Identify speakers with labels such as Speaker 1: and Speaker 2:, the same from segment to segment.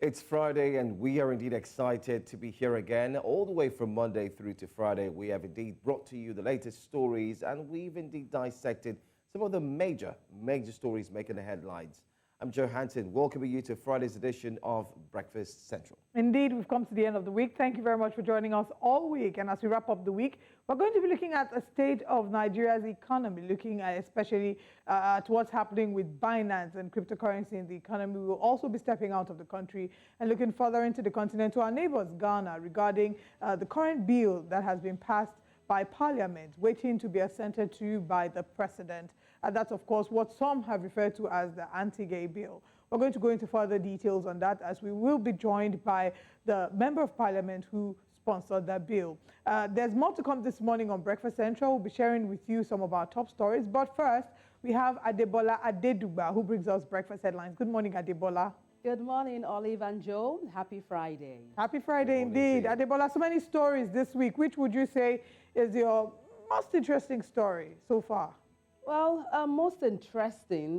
Speaker 1: It's Friday and we are indeed excited to be here again. All the way from Monday through to Friday, we have indeed brought to you the latest stories and we've indeed dissected some of the major stories making the headlines. I'm Joe Hanson, welcoming you to Friday's edition of Breakfast Central.
Speaker 2: Indeed, we've come to the end of the week. Thank you very much for joining us all week. And as we wrap up the week, we're going to be looking at a state of Nigeria's economy, looking at especially at what's happening with Binance and cryptocurrency in the economy. We'll also be stepping out of the country and looking further into the continent to our neighbors, Ghana, regarding the current bill that has been passed by Parliament, waiting to be assented to by the President. And that's, of course, what some have referred to as the anti-gay bill. We're going to go into further details on that as we will be joined by the Member of Parliament who sponsored that bill. There's more to come this morning on Breakfast Central. We'll be sharing with you some of our top stories. But first, we have Adebola Adedugba, who brings us breakfast headlines. Good morning, Adebola.
Speaker 3: Good morning, Olive and Joe. Happy Friday.
Speaker 2: Happy Friday indeed. Adebola, so many stories this week. Which would you say is your most interesting story so far?
Speaker 3: Well, most interesting,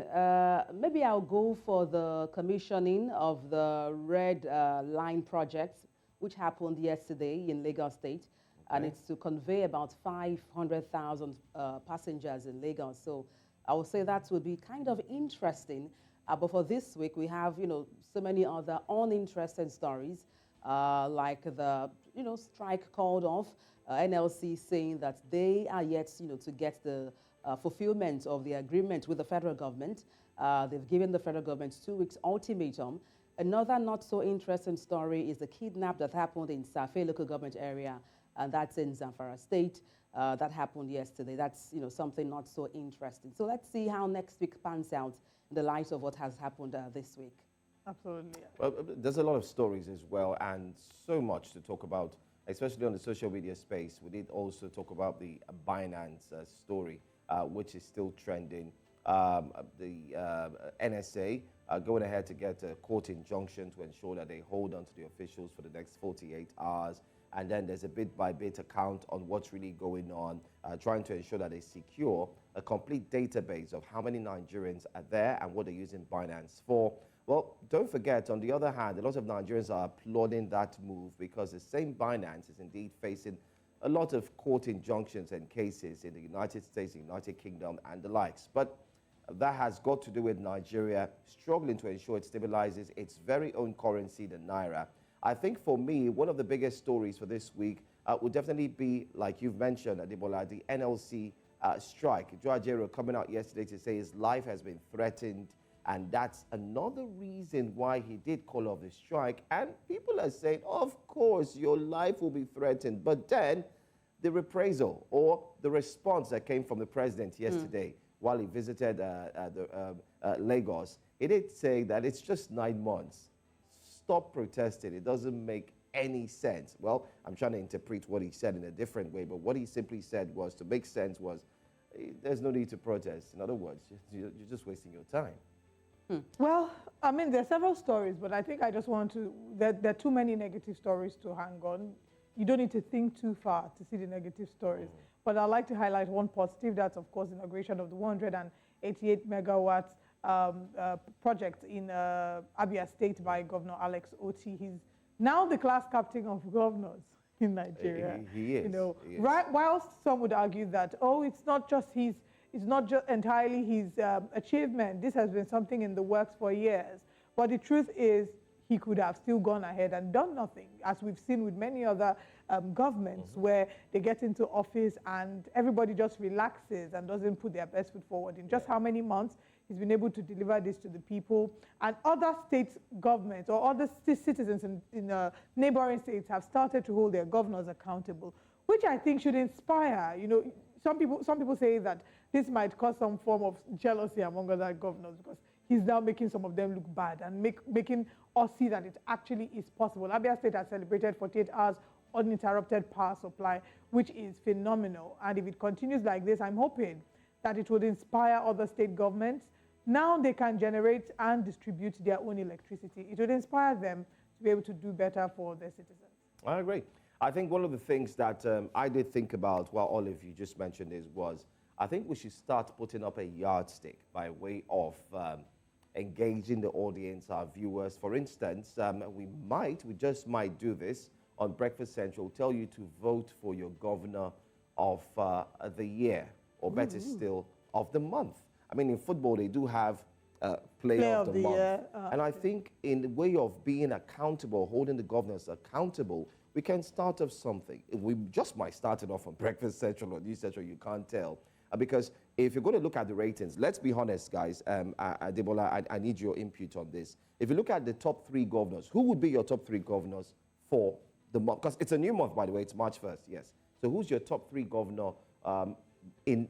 Speaker 3: maybe I'll go for the commissioning of the Red Line project, which happened yesterday in Lagos State. Okay. And it's to convey about 500,000 passengers in Lagos. So I would say that would be kind of interesting. But for this week, we have, so many other uninteresting stories, like the, strike called off, NLC saying that they are yet, to get the fulfillment of the agreement with the federal government. They've given the federal government 2 weeks ultimatum. Another not so interesting story is the kidnap that happened in Safe local government area, and that's in Zamfara State. That happened yesterday. That's, something not so interesting. So let's see how next week pans out in the light of what has happened this week.
Speaker 2: Absolutely.
Speaker 1: Well, there's a lot of stories as well and so much to talk about, especially on the social media space. We did also talk about the Binance story, which is still trending. The NSA going ahead to get a court injunction to ensure that they hold on to the officials for the next 48 hours. And then there's a bit-by-bit account on what's really going on, trying to ensure that they secure a complete database of how many Nigerians are there and what they're using Binance for. Well, don't forget, on the other hand, a lot of Nigerians are applauding that move because the same Binance is indeed facing a lot of court injunctions and cases in the United States, the United Kingdom, and the likes. But that has got to do with Nigeria struggling to ensure it stabilizes its very own currency, the Naira. I think for me, one of the biggest stories for this week would definitely be, like you've mentioned, Adebola, the NLC strike. Joe Ajero coming out yesterday to say his life has been threatened, and that's another reason why he did call off the strike. And people are saying, of course, your life will be threatened. But then the reprisal or the response that came from the president yesterday while he visited Lagos, he did say that it's just 9 months. Stop protesting. It doesn't make any sense. Well, I'm trying to interpret what he said in a different way, but what he simply said was, to make sense was, there's no need to protest. In other words, you're just wasting your time.
Speaker 2: Well, I mean, there are several stories, but I think I just want to, there are too many negative stories to hang on. You don't need to think too far to see the negative stories. But I'd like to highlight one positive. That's, of course, the inauguration of the 188 megawatts project in Abia State by Governor Alex Oti. He's now the class captain of governors in Nigeria.
Speaker 1: He is. He is.
Speaker 2: Right, whilst some would argue that, it's not just entirely his achievement. This has been something in the works for years. But the truth is, he could have still gone ahead and done nothing, as we've seen with many other governments where they get into office and everybody just relaxes and doesn't put their best foot forward. In just how many months he's been able to deliver this to the people. And other state governments or other citizens in neighboring states have started to hold their governors accountable, which I think should inspire. Some people say that this might cause some form of jealousy among other governors because he's now making some of them look bad and making us see that it actually is possible. Abia State has celebrated 48 hours uninterrupted power supply, which is phenomenal. And if it continues like this, I'm hoping that it would inspire other state governments. Now they can generate and distribute their own electricity. It would inspire them to be able to do better for their citizens.
Speaker 1: I agree. I think one of the things that I did think about while all of you just mentioned this was, I think we should start putting up a yardstick by way of engaging the audience, our viewers. For instance, we just might do this on Breakfast Central, tell you to vote for your governor of the year, or better still, of the month. I mean, in football, they do have player of the month.
Speaker 2: Year.
Speaker 1: And I think in the way of being accountable, holding the governors accountable, we can start off something. We just might start it off on Breakfast Central or News Central, you can't tell. Because if you're going to look at the ratings, let's be honest, guys, Adebola, I need your input on this. If you look at the top 3 governors, who would be your top 3 governors for the month? Because it's a new month, by the way, it's March 1st, yes. So who's your top 3 governor in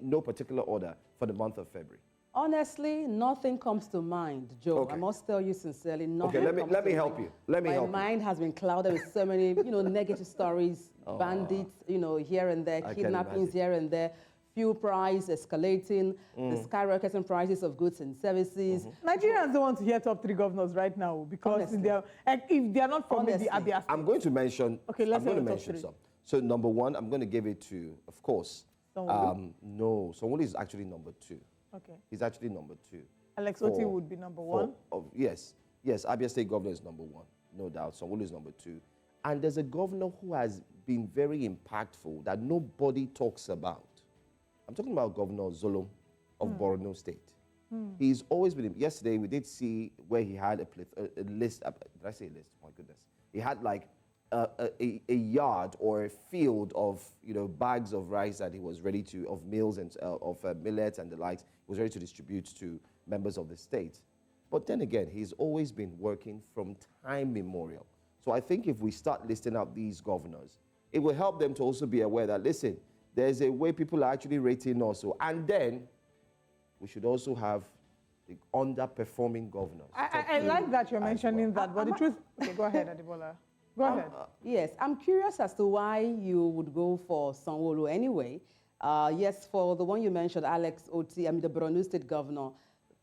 Speaker 1: no particular order for the month of February?
Speaker 3: Honestly, nothing comes to mind, Joe.
Speaker 1: Okay.
Speaker 3: I must tell you sincerely, nothing.
Speaker 1: Okay, let me help you. Let me help you.
Speaker 3: My mind has been clouded with so many, negative stories, bandits, here and there, kidnappings here and there, fuel price escalating, the skyrocketing prices of goods and services.
Speaker 2: Nigerians don't want to hear top 3 governors right now because if they are not from the Abia State.
Speaker 1: I'm going to mention.
Speaker 2: Okay, let's
Speaker 1: I'm going to
Speaker 2: top
Speaker 1: mention
Speaker 2: 3.
Speaker 1: some. So number 1, I'm going to give it to, of course.
Speaker 2: Sanwo-Olu?
Speaker 1: No, Sanwo-Olu is actually number 2.
Speaker 2: Okay.
Speaker 1: He's actually number 2.
Speaker 2: Alex Oti would be number 1.
Speaker 1: Yes, Abia State governor is number 1, no doubt. Sanwo-Olu is number 2. And there's a governor who has been very impactful that nobody talks about. I'm talking about Governor Zulum of Borno State. He's always been, yesterday we did see where he had a list, did I say a list? My goodness. He had like a yard or a field of bags of rice that he was ready to, of meals and of millets and the likes, he was ready to distribute to members of the state. But then again, he's always been working from time memorial. So I think if we start listing out these governors, it will help them to also be aware that, listen, there's a way people are actually rating also. And then we should also have the underperforming governors.
Speaker 2: I like that you're mentioning that, but the truth... Okay, go ahead, Adebola. Go ahead.
Speaker 3: Yes, I'm curious as to why you would go for Sanwo-Olu anyway. Yes, for the one you mentioned, Alex Oti, the Borno State governor,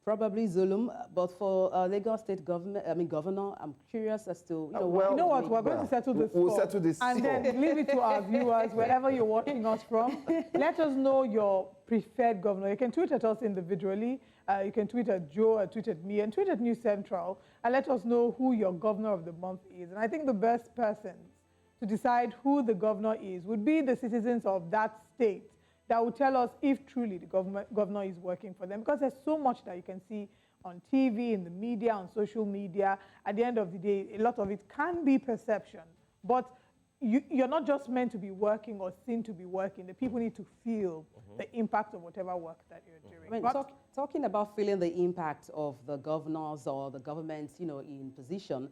Speaker 3: probably Zulum, but for Lagos State governor, I'm curious as to,
Speaker 2: you know what, we're going to settle this
Speaker 1: We'll settle this
Speaker 2: and then leave it to our viewers, wherever you're watching us from. Let us know your preferred governor. You can tweet at us individually. You can tweet at Joe, tweet at me, and tweet at News Central, and let us know who your governor of the month is. And I think the best person to decide who the governor is would be the citizens of that state that will tell us if truly the governor is working for them. Because there's so much that you can see on TV, in the media, on social media. At the end of the day, a lot of it can be perception. But you're not just meant to be working or seen to be working. The people need to feel the impact of whatever work that you're doing.
Speaker 3: I mean, talking about feeling the impact of the governors or the government, in position,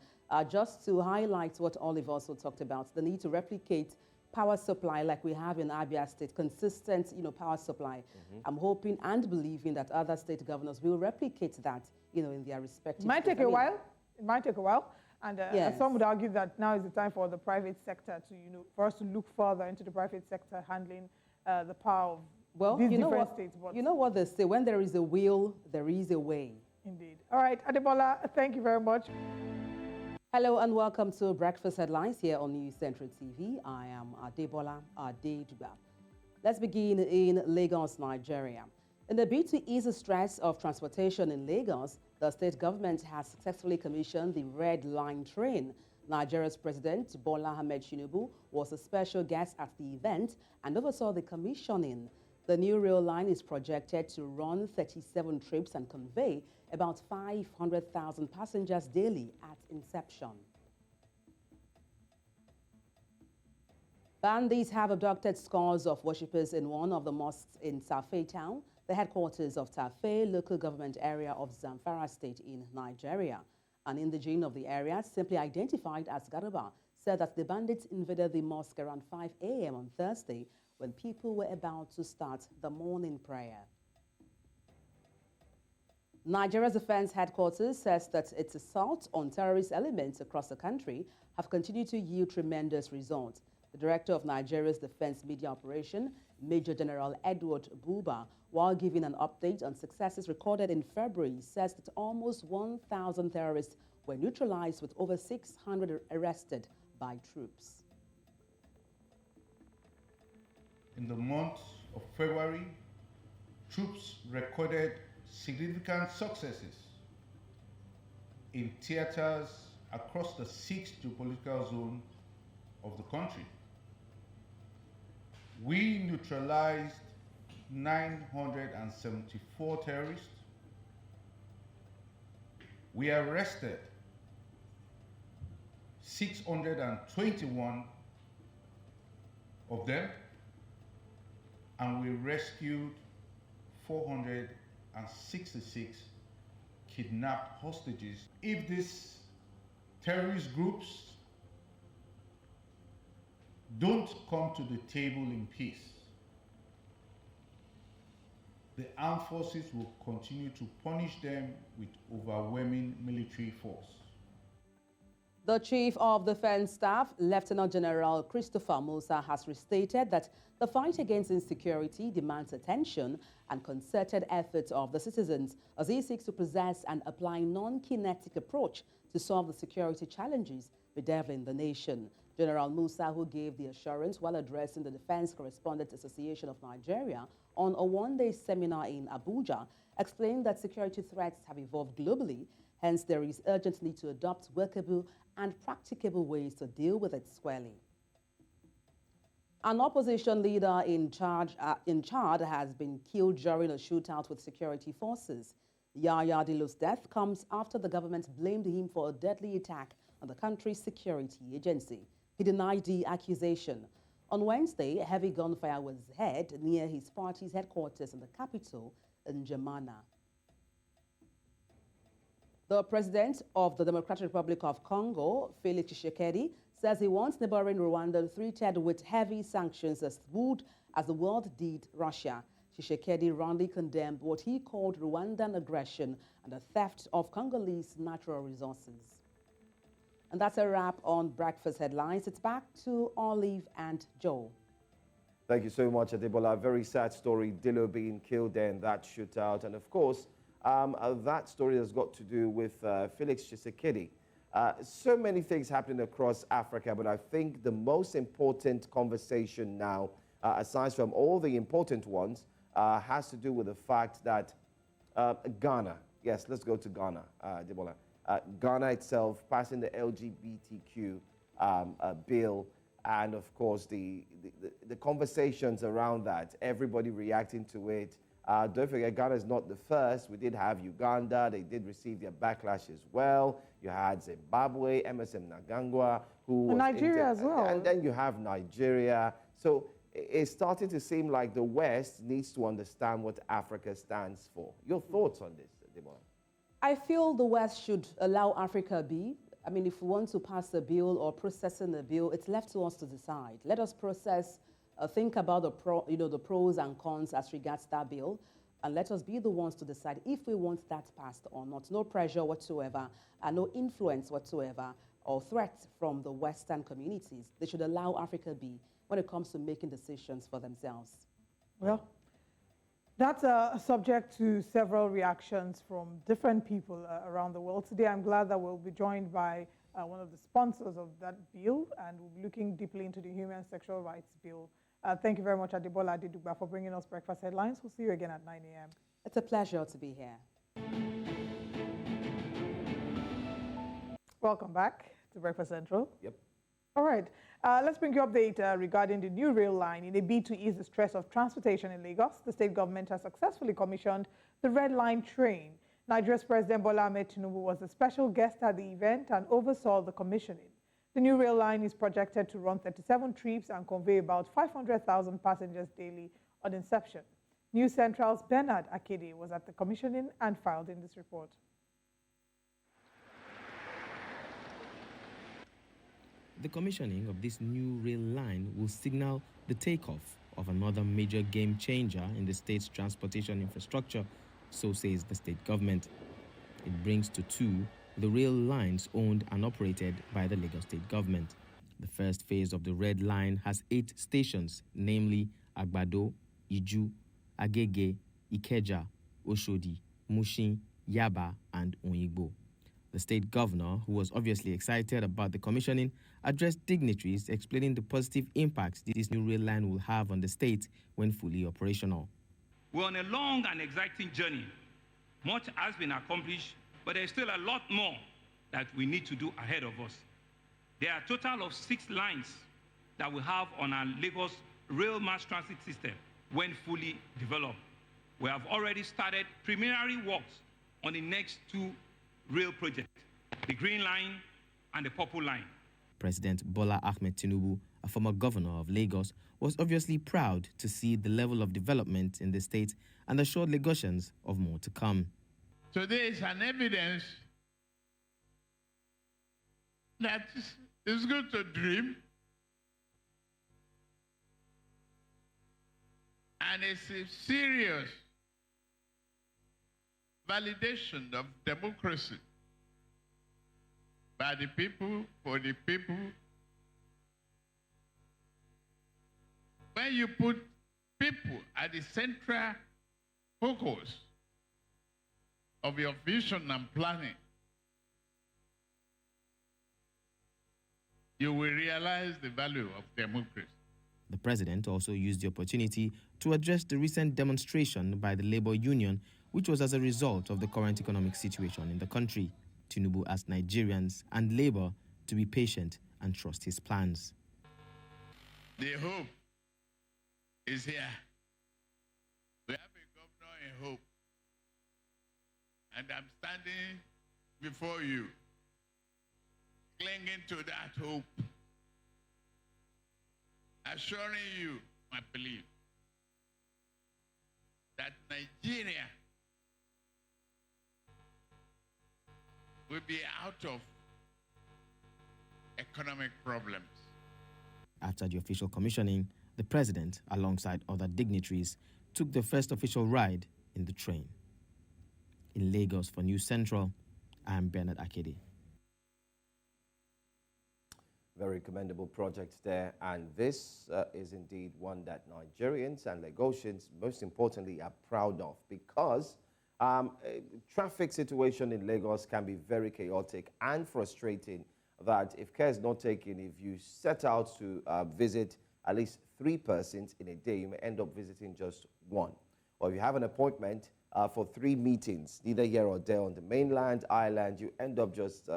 Speaker 3: just to highlight what Olive also talked about, the need to replicate power supply like we have in Abia State, consistent, power supply. I'm hoping and believing that other state governors will replicate that, in their respective.
Speaker 2: It might take a while. It might take a while. And
Speaker 3: yes.
Speaker 2: Some would argue that now is the time for the private sector to, for us to look further into the private sector handling the power of these different states. But
Speaker 3: you know what they say, when there is a will, there is a way.
Speaker 2: Indeed. All right, Adebola, thank you very much.
Speaker 3: Hello and welcome to Breakfast Headlines here on News Central TV. I am Adebola Adedugba. Let's begin in Lagos, Nigeria. In the bid to ease the stress of transportation in Lagos, the state government has successfully commissioned the Red Line train. Nigeria's President Bola Ahmed Tinubu was a special guest at the event and oversaw the commissioning. The new rail line is projected to run 37 trips and convey about 500,000 passengers daily at inception. Bandits have abducted scores of worshippers in one of the mosques in Tafe town, the headquarters of Tafe local government area of Zamfara state in Nigeria. An indigene of the area, simply identified as Garba, said that the bandits invaded the mosque around 5 a.m. on Thursday when people were about to start the morning prayer. Nigeria's defense headquarters says that its assault on terrorist elements across the country have continued to yield tremendous results. The director of Nigeria's Defense Media Operation, Major General Edward Buba, while giving an update on successes recorded in February, says that almost 1,000 terrorists were neutralized with over 600 arrested by troops.
Speaker 4: In the month of February, troops recorded significant successes in theaters across the 6 geopolitical zones of the country. We neutralized 974 terrorists. We arrested 621 of them, and we rescued 466 kidnapped hostages. If these terrorist groups don't come to the table in peace, the armed forces will continue to punish them with overwhelming military force.
Speaker 3: The Chief of Defense Staff, Lieutenant General Christopher Musa, has restated that the fight against insecurity demands attention and concerted efforts of the citizens as he seeks to possess and apply non-kinetic approach to solve the security challenges bedeviling the nation. General Musa, who gave the assurance while addressing the Defense Correspondents Association of Nigeria on a one-day seminar in Abuja, explained that security threats have evolved globally. Hence, there is urgent need to adopt workable and practicable ways to deal with it squarely. An opposition leader in Chad has been killed during a shootout with security forces. Yahya Diallo's death comes after the government blamed him for a deadly attack on the country's security agency. He denied the accusation. On Wednesday, heavy gunfire was heard near his party's headquarters in the capital, N'Djamena. The president of the Democratic Republic of Congo, Felix Tshisekedi, says he wants neighboring Rwanda treated with heavy sanctions as the world did Russia. Tshisekedi roundly condemned what he called Rwandan aggression and the theft of Congolese natural resources. And that's a wrap on Breakfast Headlines. It's back to Olive and Joe.
Speaker 1: Thank you so much, Adebola. A very sad story, Diallo being killed there in that shootout. And of course, that story has got to do with Felix Tshisekedi. So many things happening across Africa, but I think the most important conversation now, aside from all the important ones, has to do with the fact that Ghana, yes, let's go to Ghana, Adebola. Ghana itself passing the LGBTQ bill, and of course the conversations around that, everybody reacting to it. Don't forget, Ghana is not the first. We did have Uganda. They did receive their backlash as well. You had Zimbabwe, Emerson Mnangagwa, who was
Speaker 2: Nigeria as well.
Speaker 1: And then you have Nigeria. So it's starting to seem like the West needs to understand what Africa stands for. Your thoughts on this, Adebola?
Speaker 3: I feel the West should allow Africa be. I mean, if we want to pass a bill or processing a bill, it's left to us to decide. Let us process, think about the pros and cons as regards that bill, and let us be the ones to decide if we want that passed or not. No pressure whatsoever, and no influence whatsoever or threats from the Western communities. They should allow Africa be when it comes to making decisions for themselves.
Speaker 2: Well, that's subject to several reactions from different people around the world. Today, I'm glad that we'll be joined by one of the sponsors of that bill, and we'll be looking deeply into the Human Sexual Rights Bill. Thank you very much, Adebola Adedugba, for bringing us Breakfast Headlines. We'll see you again at 9 a.m.
Speaker 3: It's a pleasure to be here.
Speaker 2: Welcome back to Breakfast Central.
Speaker 1: Yep.
Speaker 2: All right. Let's bring you update regarding the new rail line. In a bid to ease the stress of transportation in Lagos, the state government has successfully commissioned the Red Line train. Nigeria's President Bola Ahmed Tinubu was a special guest at the event and oversaw the commissioning. The new rail line is projected to run 37 trips and convey about 500,000 passengers daily on inception. News Central's Bernard Akede was at the commissioning and filed in this report.
Speaker 5: The commissioning of this new rail line will signal the takeoff of another major game changer in the state's transportation infrastructure, so says the state government. It brings to two the rail lines owned and operated by the Lagos state government. The first phase of the Red Line has 8 stations, namely Agbado, Iju, Agege, Ikeja, Oshodi, Mushin, Yaba, and Oyigbo. The state governor, who was obviously excited about the commissioning, addressed dignitaries explaining the positive impacts this new rail line will have on the state when fully operational.
Speaker 6: We're on a long and exciting journey. Much has been accomplished, but there's still a lot more that we need to do ahead of us. There are a total of 6 lines that we have on our Lagos rail mass transit system when fully developed. We have already started preliminary works on the next 2 rail projects, the Green Line and the Purple Line.
Speaker 5: President Bola Ahmed Tinubu, a former governor of Lagos, was obviously proud to see the level of development in the state and assured Lagosians of more to come.
Speaker 7: Today is an evidence that it's good to dream, and it's a serious validation of democracy by the people, for the people. When you put people at the central focus of your vision and planning, you will realize the value of democracy.
Speaker 5: The president also used the opportunity to address the recent demonstration by the labor union, which was as a result of the current economic situation in the country. Tinubu asked Nigerians and labor to be patient and trust his plans.
Speaker 7: The hope is here. We have a governor in hope. And I'm standing before you, clinging to that hope, assuring you my belief that Nigeria will be out of economic problems.
Speaker 5: After the official commissioning, the president, alongside other dignitaries, took the first official ride in the train. In Lagos for News Central, I am Bernard Akede.
Speaker 1: Very commendable project there, and this is indeed one that Nigerians and Lagosians, most importantly, are proud of, because traffic situation in Lagos can be very chaotic and frustrating, that if care is not taken, if you set out to visit at least 3 persons in a day, you may end up visiting just 1. Or if you have an appointment for 3 meetings, either here or there on the mainland, island, you end up just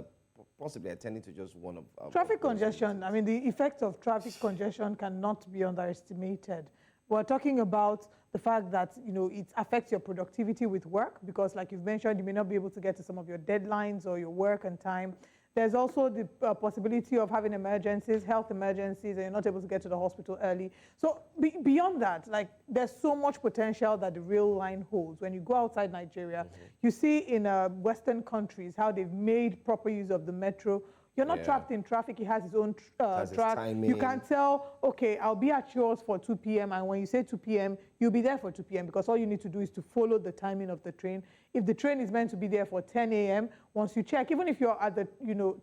Speaker 1: possibly attending to just one of
Speaker 2: traffic congestion. I mean, the effects of traffic congestion cannot be underestimated. We're talking about the fact that, you know, it affects your productivity with work, because like you've mentioned, you may not be able to get to some of your deadlines or your work on time. There's also the possibility of having emergencies, health emergencies, and you're not able to get to the hospital early. So beyond that, like, there's so much potential that the rail line holds. When you go outside Nigeria, you see in Western countries how they've made proper use of the metro. You're not trapped in traffic. It has its own track. You can tell, okay, I'll be at yours for 2 p.m. And when you say 2 p.m., you'll be there for 2 p.m. because all you need to do is to follow the timing of the train. If the train is meant to be there for 10 a.m., once you check, even if you're at the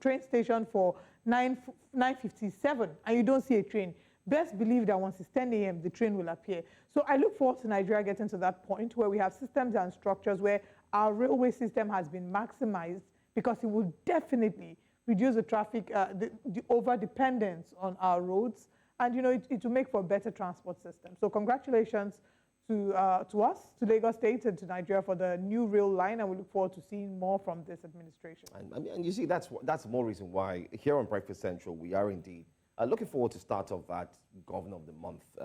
Speaker 2: train station for 9:57 and you don't see a train, best believe that once it's 10 a.m., the train will appear. So I look forward to Nigeria getting to that point where we have systems and structures where our railway system has been maximized, because it will definitely reduce the traffic, the over-dependence on our roads, and it will make for a better transport system. So congratulations to us, to Lagos State and to Nigeria for the new rail line, and we look forward to seeing more from this administration.
Speaker 1: And you see, that's more reason why here on Breakfast Central we are indeed looking forward to start off that Governor of the Month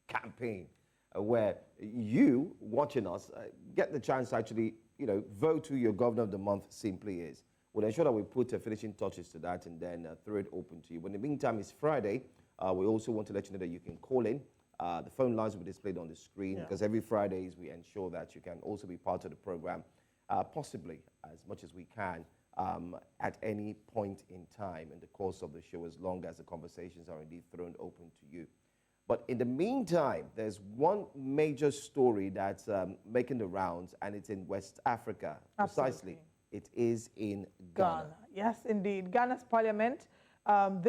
Speaker 1: campaign, where you watching us get the chance to actually vote who your Governor of the Month simply is. We'll ensure that we put finishing touches to that and then throw it open to you. But in the meantime, it's Friday. We also want to let you know that you can call in. The phone lines will be displayed on the screen, because every Fridays we ensure that you can also be part of the program, possibly as much as we can, at any point in time in the course of the show, as long as the conversations are indeed thrown open to you. But in the meantime, there's one major story that's making the rounds, and it's in West Africa.
Speaker 2: Absolutely.
Speaker 1: Precisely. It is in Ghana.
Speaker 2: Yes, indeed. Ghana's parliament have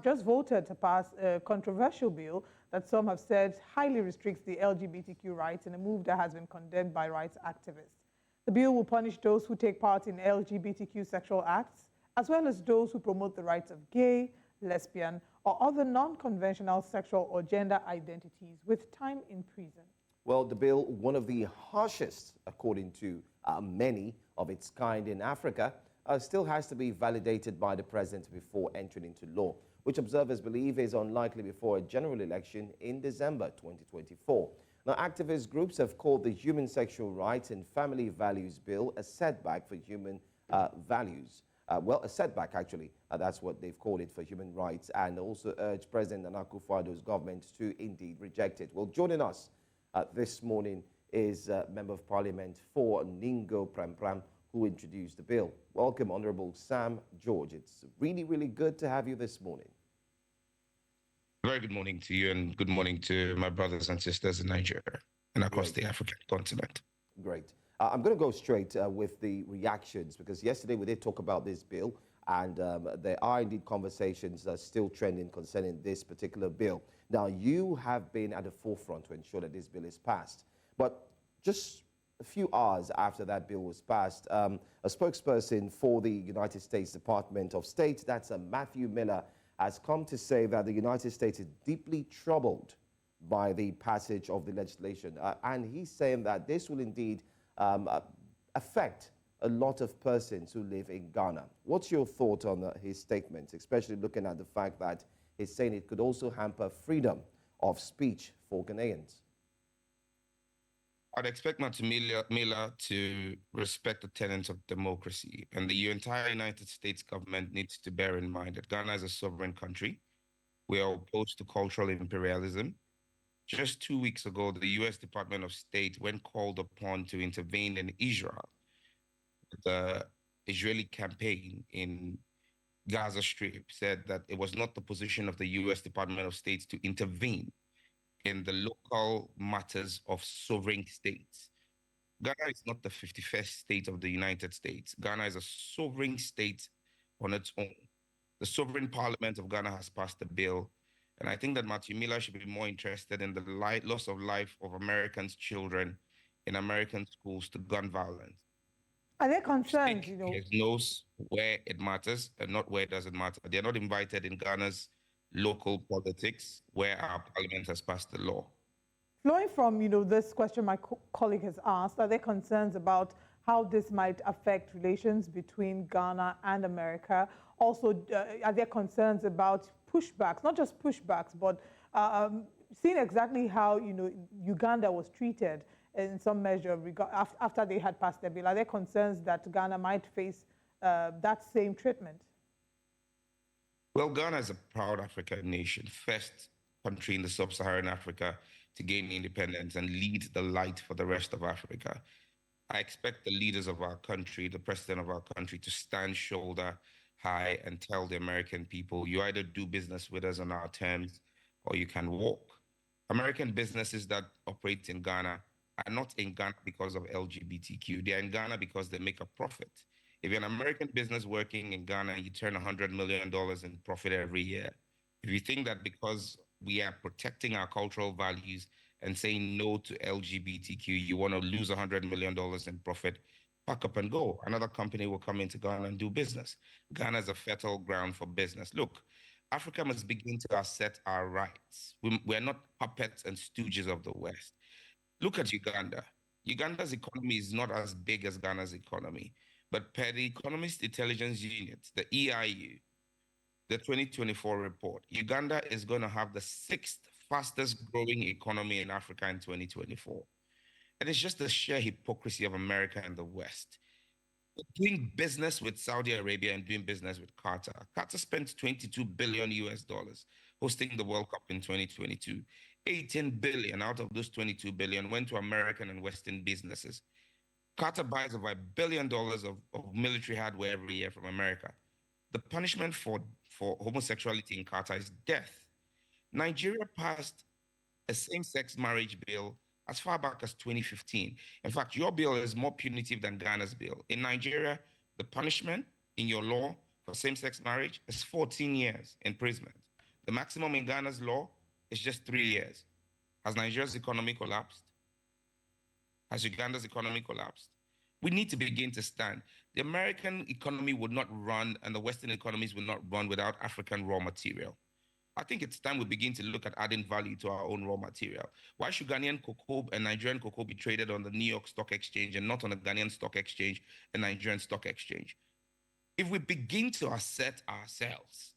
Speaker 2: just voted to pass a controversial bill that some have said highly restricts the LGBTQ rights, in a move that has been condemned by rights activists. The bill will punish those who take part in LGBTQ sexual acts, as well as those who promote the rights of gay, lesbian, or other non-conventional sexual or gender identities, with time in prison.
Speaker 1: Well, the bill, one of the harshest, according to many of its kind in Africa, still has to be validated by the president before entering into law, which observers believe is unlikely before a general election in December 2024. Now, activist groups have called the Human Sexual Rights and Family Values Bill a setback for human values. Well, a setback, actually. That's what they've called it for human rights, and also urged President Nana Akufo-Addo's government to indeed reject it. Well, joining us this morning is Member of Parliament for Ningo Pram, who introduced the bill. Welcome, Honorable Sam George. It's really, really good to have you this morning.
Speaker 8: Very good morning to you, and good morning to my brothers and sisters in Nigeria and across the African continent.
Speaker 1: Great. I'm going to go straight with the reactions, because yesterday we did talk about this bill, and there are indeed conversations still trending concerning this particular bill. Now, you have been at the forefront to ensure that this bill is passed, but just a few hours after that bill was passed, a spokesperson for the United States Department of State, that's Matthew Miller, has come to say that the United States is deeply troubled by the passage of the legislation. And he's saying that this will indeed affect a lot of persons who live in Ghana. What's your thought on his statements, especially looking at the fact that he's saying it could also hamper freedom of speech for Ghanaians?
Speaker 8: I'd expect Matthew Miller to respect the tenets of democracy, and the entire United States government needs to bear in mind that Ghana is a sovereign country. We are opposed to cultural imperialism. Just 2 weeks ago, the U.S. Department of State, when called upon to intervene in Israel, the Israeli campaign in Gaza Strip, said that it was not the position of the U.S. Department of State to intervene in the local matters of sovereign states. Ghana is not the 51st state of the United States. Ghana is a sovereign state on its own. The sovereign parliament of Ghana has passed a bill, and I think that Matthew Miller should be more interested in the loss of life of Americans' children in American schools to gun violence.
Speaker 2: Are there concerns, you know?
Speaker 8: He knows where it matters and not where it doesn't matter. They're not invited in Ghana's local politics where our parliament has passed the law.
Speaker 2: Flowing from, you know, this question my colleague has asked, are there concerns about how this might affect relations between Ghana and America? Also, are there concerns about pushbacks, not just pushbacks, but seeing exactly how, you know, Uganda was treated in some measure after they had passed their bill? Are there concerns that Ghana might face that same treatment?
Speaker 8: Well, Ghana is a proud African nation, first country in the sub-Saharan Africa to gain independence and lead the light for the rest of Africa. I expect the leaders of our country, the president of our country, to stand shoulder high and tell the American people, you either do business with us on our terms or you can walk. American businesses that operate in Ghana are not in Ghana because of LGBTQ. They are in Ghana because they make a profit. If you're an American business working in Ghana, you turn $100 million in profit every year. If you think that because we are protecting our cultural values and saying no to LGBTQ, you want to lose $100 million in profit, pack up and go. Another company will come into Ghana and do business. Ghana is a fertile ground for business. Look, Africa must begin to assert our rights. We're not puppets and stooges of the West. Look at Uganda. Uganda's economy is not as big as Ghana's economy. But per the Economist Intelligence Unit, the EIU, the 2024 report, Uganda is going to have the 6th fastest growing economy in Africa in 2024. And it's just the sheer hypocrisy of America and the West. Doing business with Saudi Arabia and doing business with Qatar. Qatar spent $22 billion hosting the World Cup in 2022. 18 billion out of those 22 billion went to American and Western businesses. Qatar buys over $1 billion of military hardware every year from America. The punishment for homosexuality in Qatar is death. Nigeria passed a same-sex marriage bill as far back as 2015. In fact, your bill is more punitive than Ghana's bill. In Nigeria, the punishment in your law for same-sex marriage is 14 years imprisonment. The maximum in Ghana's law is just 3 years. Has Nigeria's economy collapsed? Has Uganda's economy collapsed? We need to begin to stand. The American economy would not run and the Western economies would not run without African raw material. I think it's time we begin to look at adding value to our own raw material. Why should Ghanaian cocoa and Nigerian cocoa be traded on the New York Stock Exchange and not on the Ghanaian Stock Exchange and Nigerian Stock Exchange? If we begin to assert ourselves,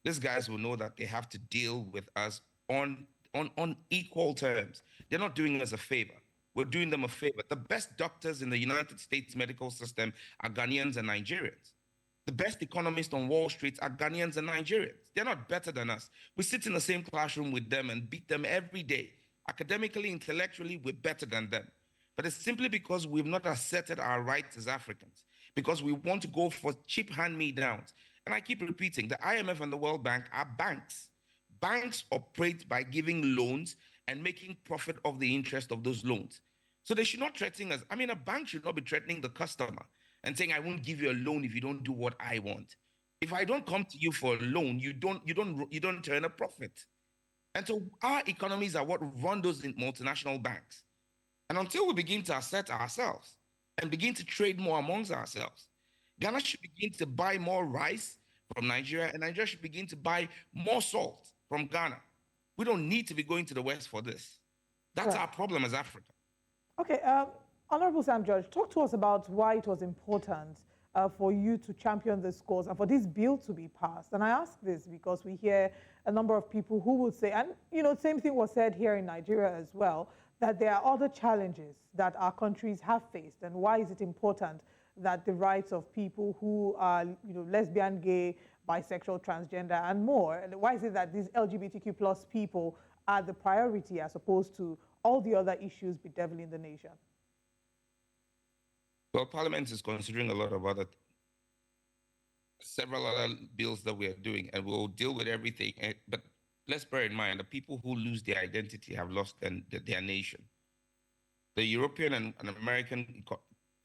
Speaker 8: these guys will know that they have to deal with us on equal terms. They're not doing us a favor. We're doing them a favor. The best doctors in the United States medical system are Ghanaians and Nigerians. The best economists on Wall Street are Ghanaians and Nigerians. They're not better than us. We sit in the same classroom with them and beat them every day. Academically, intellectually, we're better than them. But it's simply because we've not asserted our rights as Africans, because we want to go for cheap hand-me-downs. And I keep repeating, the IMF and the World Bank are banks. Banks operate by giving loans and making profit of the interest of those loans. So they should not threaten us. I mean, a bank should not be threatening the customer and saying, I won't give you a loan if you don't do what I want. If I don't come to you for a loan, you don't turn a profit. And so our economies are what run those multinational banks. And until we begin to assert ourselves and begin to trade more amongst ourselves, Ghana should begin to buy more rice from Nigeria, and Nigeria should begin to buy more salt from Ghana. We don't need to be going to the West for this. That's our problem as Africa.
Speaker 2: Okay, Honorable Sam George, talk to us about why it was important for you to champion this cause and for this bill to be passed. And I ask this because we hear a number of people who would say, and same thing was said here in Nigeria as well, that there are other challenges that our countries have faced. And why is it important that the rights of people who are, lesbian, gay, bisexual, transgender, and more, and why is it that these LGBTQ plus people are the priority as opposed to all the other issues bedeviling the nation?
Speaker 8: Well, Parliament is considering a lot of several other bills that we are doing, and we'll deal with everything. But let's bear in mind, the people who lose their identity have lost their nation. The European and American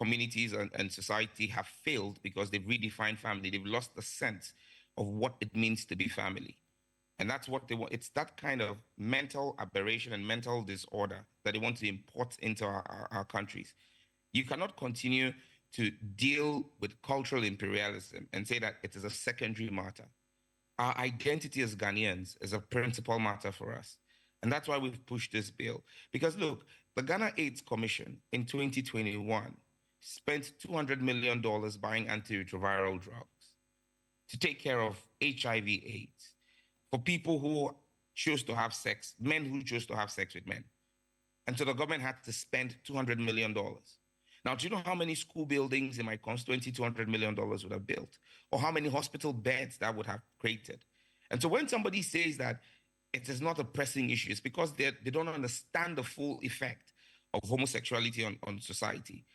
Speaker 8: communities and society have failed because they've redefined family. They've lost the sense of what it means to be family. And that's what they want. It's that kind of mental aberration and mental disorder that they want to import into our countries. You cannot continue to deal with cultural imperialism and say that it is a secondary matter. Our identity as Ghanaians is a principal matter for us. And that's why we've pushed this bill. Because look, the Ghana AIDS Commission in 2021 spent $200 million buying antiretroviral drugs to take care of HIV/AIDS for people who choose to have sex, men who choose to have sex with men. And so the government had to spend $200 million. Now, do you know how many school buildings in my constituency $200 million would have built? Or how many hospital beds that would have created? And so when somebody says that it is not a pressing issue, it's because they don't understand the full effect of homosexuality on society.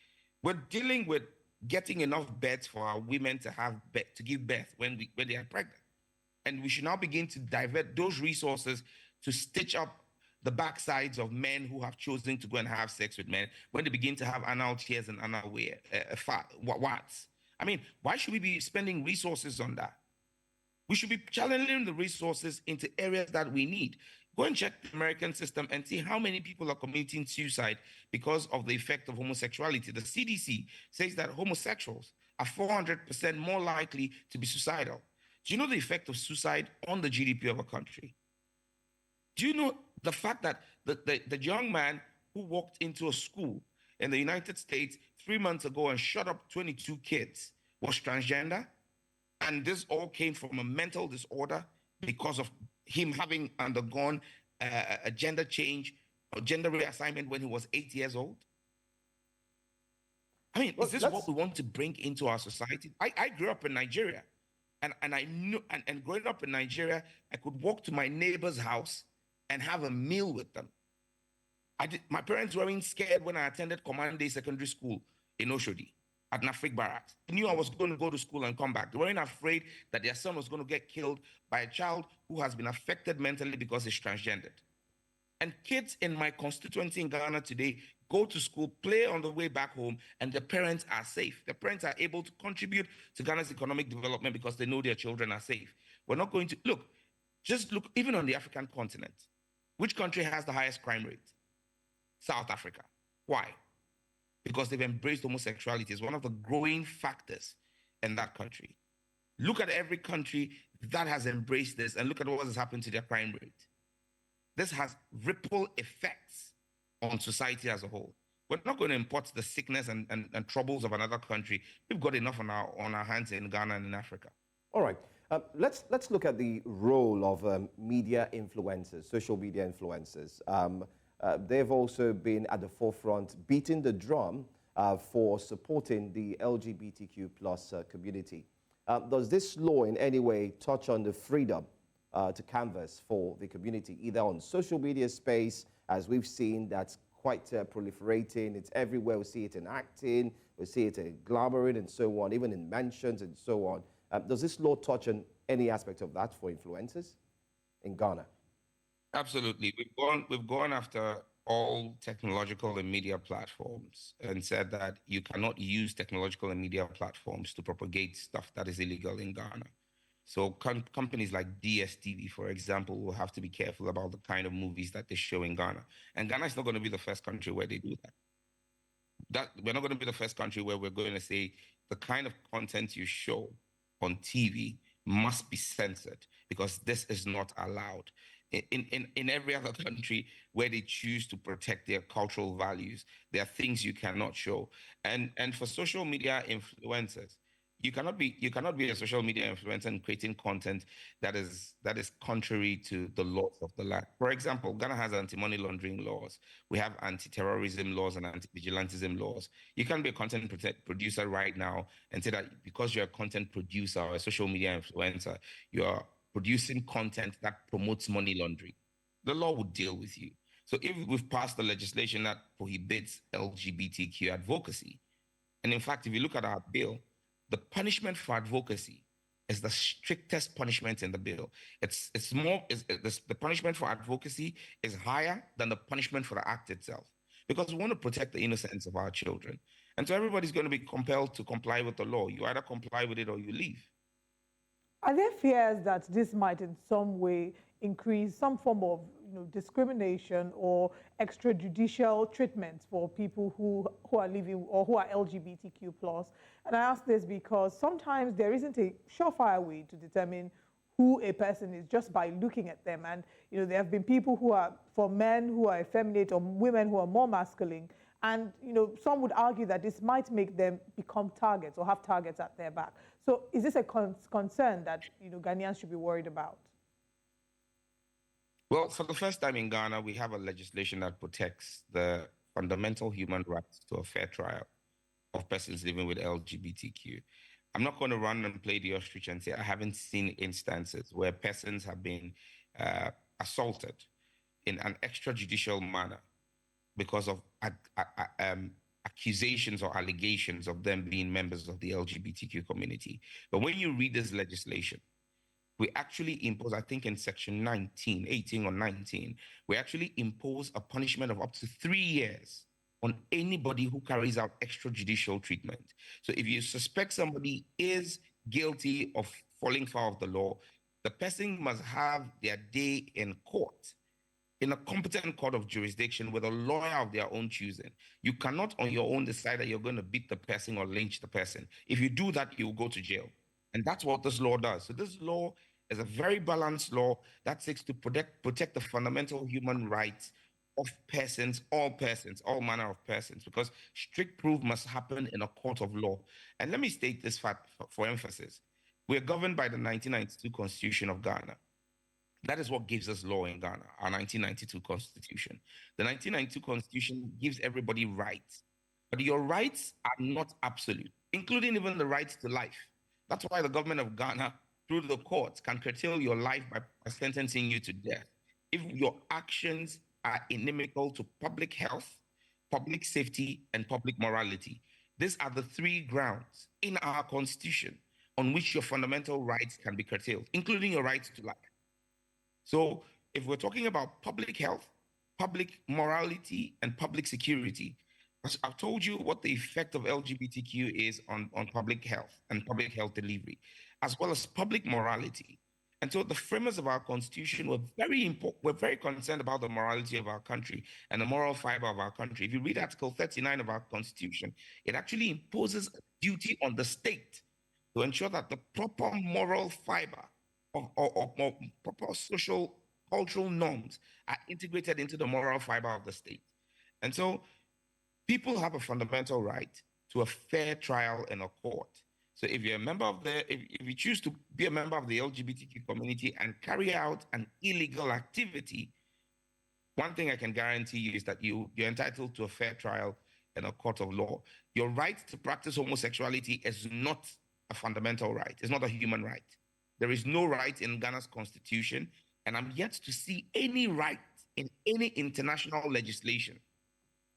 Speaker 8: We're dealing with getting enough beds for our women to give birth when they are pregnant. And we should now begin to divert those resources to stitch up the backsides of men who have chosen to go and have sex with men when they begin to have anal tears and anal warts. I mean, why should we be spending resources on that? We should be channeling the resources into areas that we need. Go and check the American system and see how many people are committing suicide because of the effect of homosexuality. The CDC says that homosexuals are 400% more likely to be suicidal. Do you know the effect of suicide on the GDP of a country? Do you know the fact that the young man who walked into a school in the United States 3 months ago and shot up 22 kids was transgender? And this all came from a mental disorder because of him having undergone a gender change or gender reassignment when he was 8 years old? I mean, is this what we want to bring into our society? I grew up in Nigeria, and I knew, and growing up in Nigeria, I could walk to my neighbor's house and have a meal with them. My parents weren't scared when I attended Command Day Secondary School in Oshodi at Nafrik Barracks. They knew I was going to go to school and come back. They weren't afraid that their son was going to get killed by a child who has been affected mentally because he's transgendered. And kids in my constituency in Ghana today go to school, play on the way back home, and their parents are safe. Their parents are able to contribute to Ghana's economic development because they know their children are safe. We're not going to, just look, even on the African continent, which country has the highest crime rate? South Africa. Why? Because they've embraced homosexuality as one of the growing factors in that country. Look at every country that has embraced this and look at what has happened to their crime rate. This has ripple effects on society as a whole. We're not going to import the sickness and troubles of another country. We've got enough on our hands in Ghana and in Africa.
Speaker 1: All right. Let's look at the role of media influencers, social media influencers. They've also been at the forefront, beating the drum for supporting the LGBTQ plus community. Does this law in any way touch on the freedom to canvass for the community, either on social media space, as we've seen, that's quite proliferating. It's everywhere. We see it in acting, we see it in glamoring and so on, even in mansions and so on. Does this law touch on any aspect of that for influencers in Ghana?
Speaker 8: Absolutely. We've gone after all technological and media platforms and said that you cannot use technological and media platforms to propagate stuff that is illegal in Ghana. So companies like DSTV, for example, will have to be careful about the kind of movies that they show in Ghana. And Ghana is not going to be the first country where they do that. We're not going to be the first country where we're going to say the kind of content you show on TV must be censored because this is not allowed. In every other country where they choose to protect their cultural values, there are things you cannot show. And for social media influencers, you cannot be a social media influencer and creating content that is contrary to the laws of the land. For example, Ghana has anti-money laundering laws. We have anti-terrorism laws and anti-vigilantism laws. You can't be a content producer right now and say that because you're a content producer or a social media influencer, you're producing content that promotes money laundering. The law would deal with you. So if we've passed the legislation that prohibits LGBTQ advocacy, and in fact, if you look at our bill, the punishment for advocacy is the strictest punishment in the bill. The punishment for advocacy is higher than the punishment for the act itself, because we want to protect the innocence of our children. And so everybody's going to be compelled to comply with the law. You either comply with it or you leave.
Speaker 2: Are there fears that this might in some way increase some form of discrimination or extrajudicial treatment for people who are living or who are LGBTQ plus? And I ask this because sometimes there isn't a surefire way to determine who a person is just by looking at them. And there have been people who are, for men who are effeminate or women who are more masculine. And some would argue that this might make them become targets or have targets at their back. So is this a concern that Ghanaians should be worried about?
Speaker 8: Well, for the first time in Ghana, we have a legislation that protects the fundamental human rights to a fair trial of persons living with LGBTQ. I'm not going to run and play the ostrich and say I haven't seen instances where persons have been assaulted in an extrajudicial manner because of accusations or allegations of them being members of the LGBTQ community. But when you read this legislation, we actually impose, I think in section 18 or 19, we actually impose a punishment of up to 3 years on anybody who carries out extrajudicial treatment. So if you suspect somebody is guilty of falling foul of the law, the person must have their day in court, in a competent court of jurisdiction with a lawyer of their own choosing. You cannot on your own decide that you're going to beat the person or lynch the person. If you do that, you will go to jail. And that's what this law does. So this law is a very balanced law that seeks to protect the fundamental human rights of persons, all manner of persons, because strict proof must happen in a court of law. And let me state this fact for emphasis. We're governed by the 1992 Constitution of Ghana. That is what gives us law in Ghana, our 1992 Constitution. The 1992 Constitution gives everybody rights, but your rights are not absolute, including even the right to life. That's why the government of Ghana, through the courts, can curtail your life by sentencing you to death if your actions are inimical to public health, public safety, and public morality. These are the 3 grounds in our Constitution on which your fundamental rights can be curtailed, including your right to life. So if we're talking about public health, public morality, and public security, I've told you what the effect of LGBTQ is on public health and public health delivery, as well as public morality. And so the framers of our Constitution were very concerned about the morality of our country and the moral fiber of our country. If you read Article 39 of our Constitution, it actually imposes a duty on the state to ensure that the proper moral fiber or proper social, cultural norms are integrated into the moral fiber of the state. And so people have a fundamental right to a fair trial in a court. So if you're a member of if you choose to be a member of the LGBTQ community and carry out an illegal activity, one thing I can guarantee you is that you're entitled to a fair trial in a court of law. Your right to practice homosexuality is not a fundamental right. It's not a human right. There is no right in Ghana's constitution, and I'm yet to see any right in any international legislation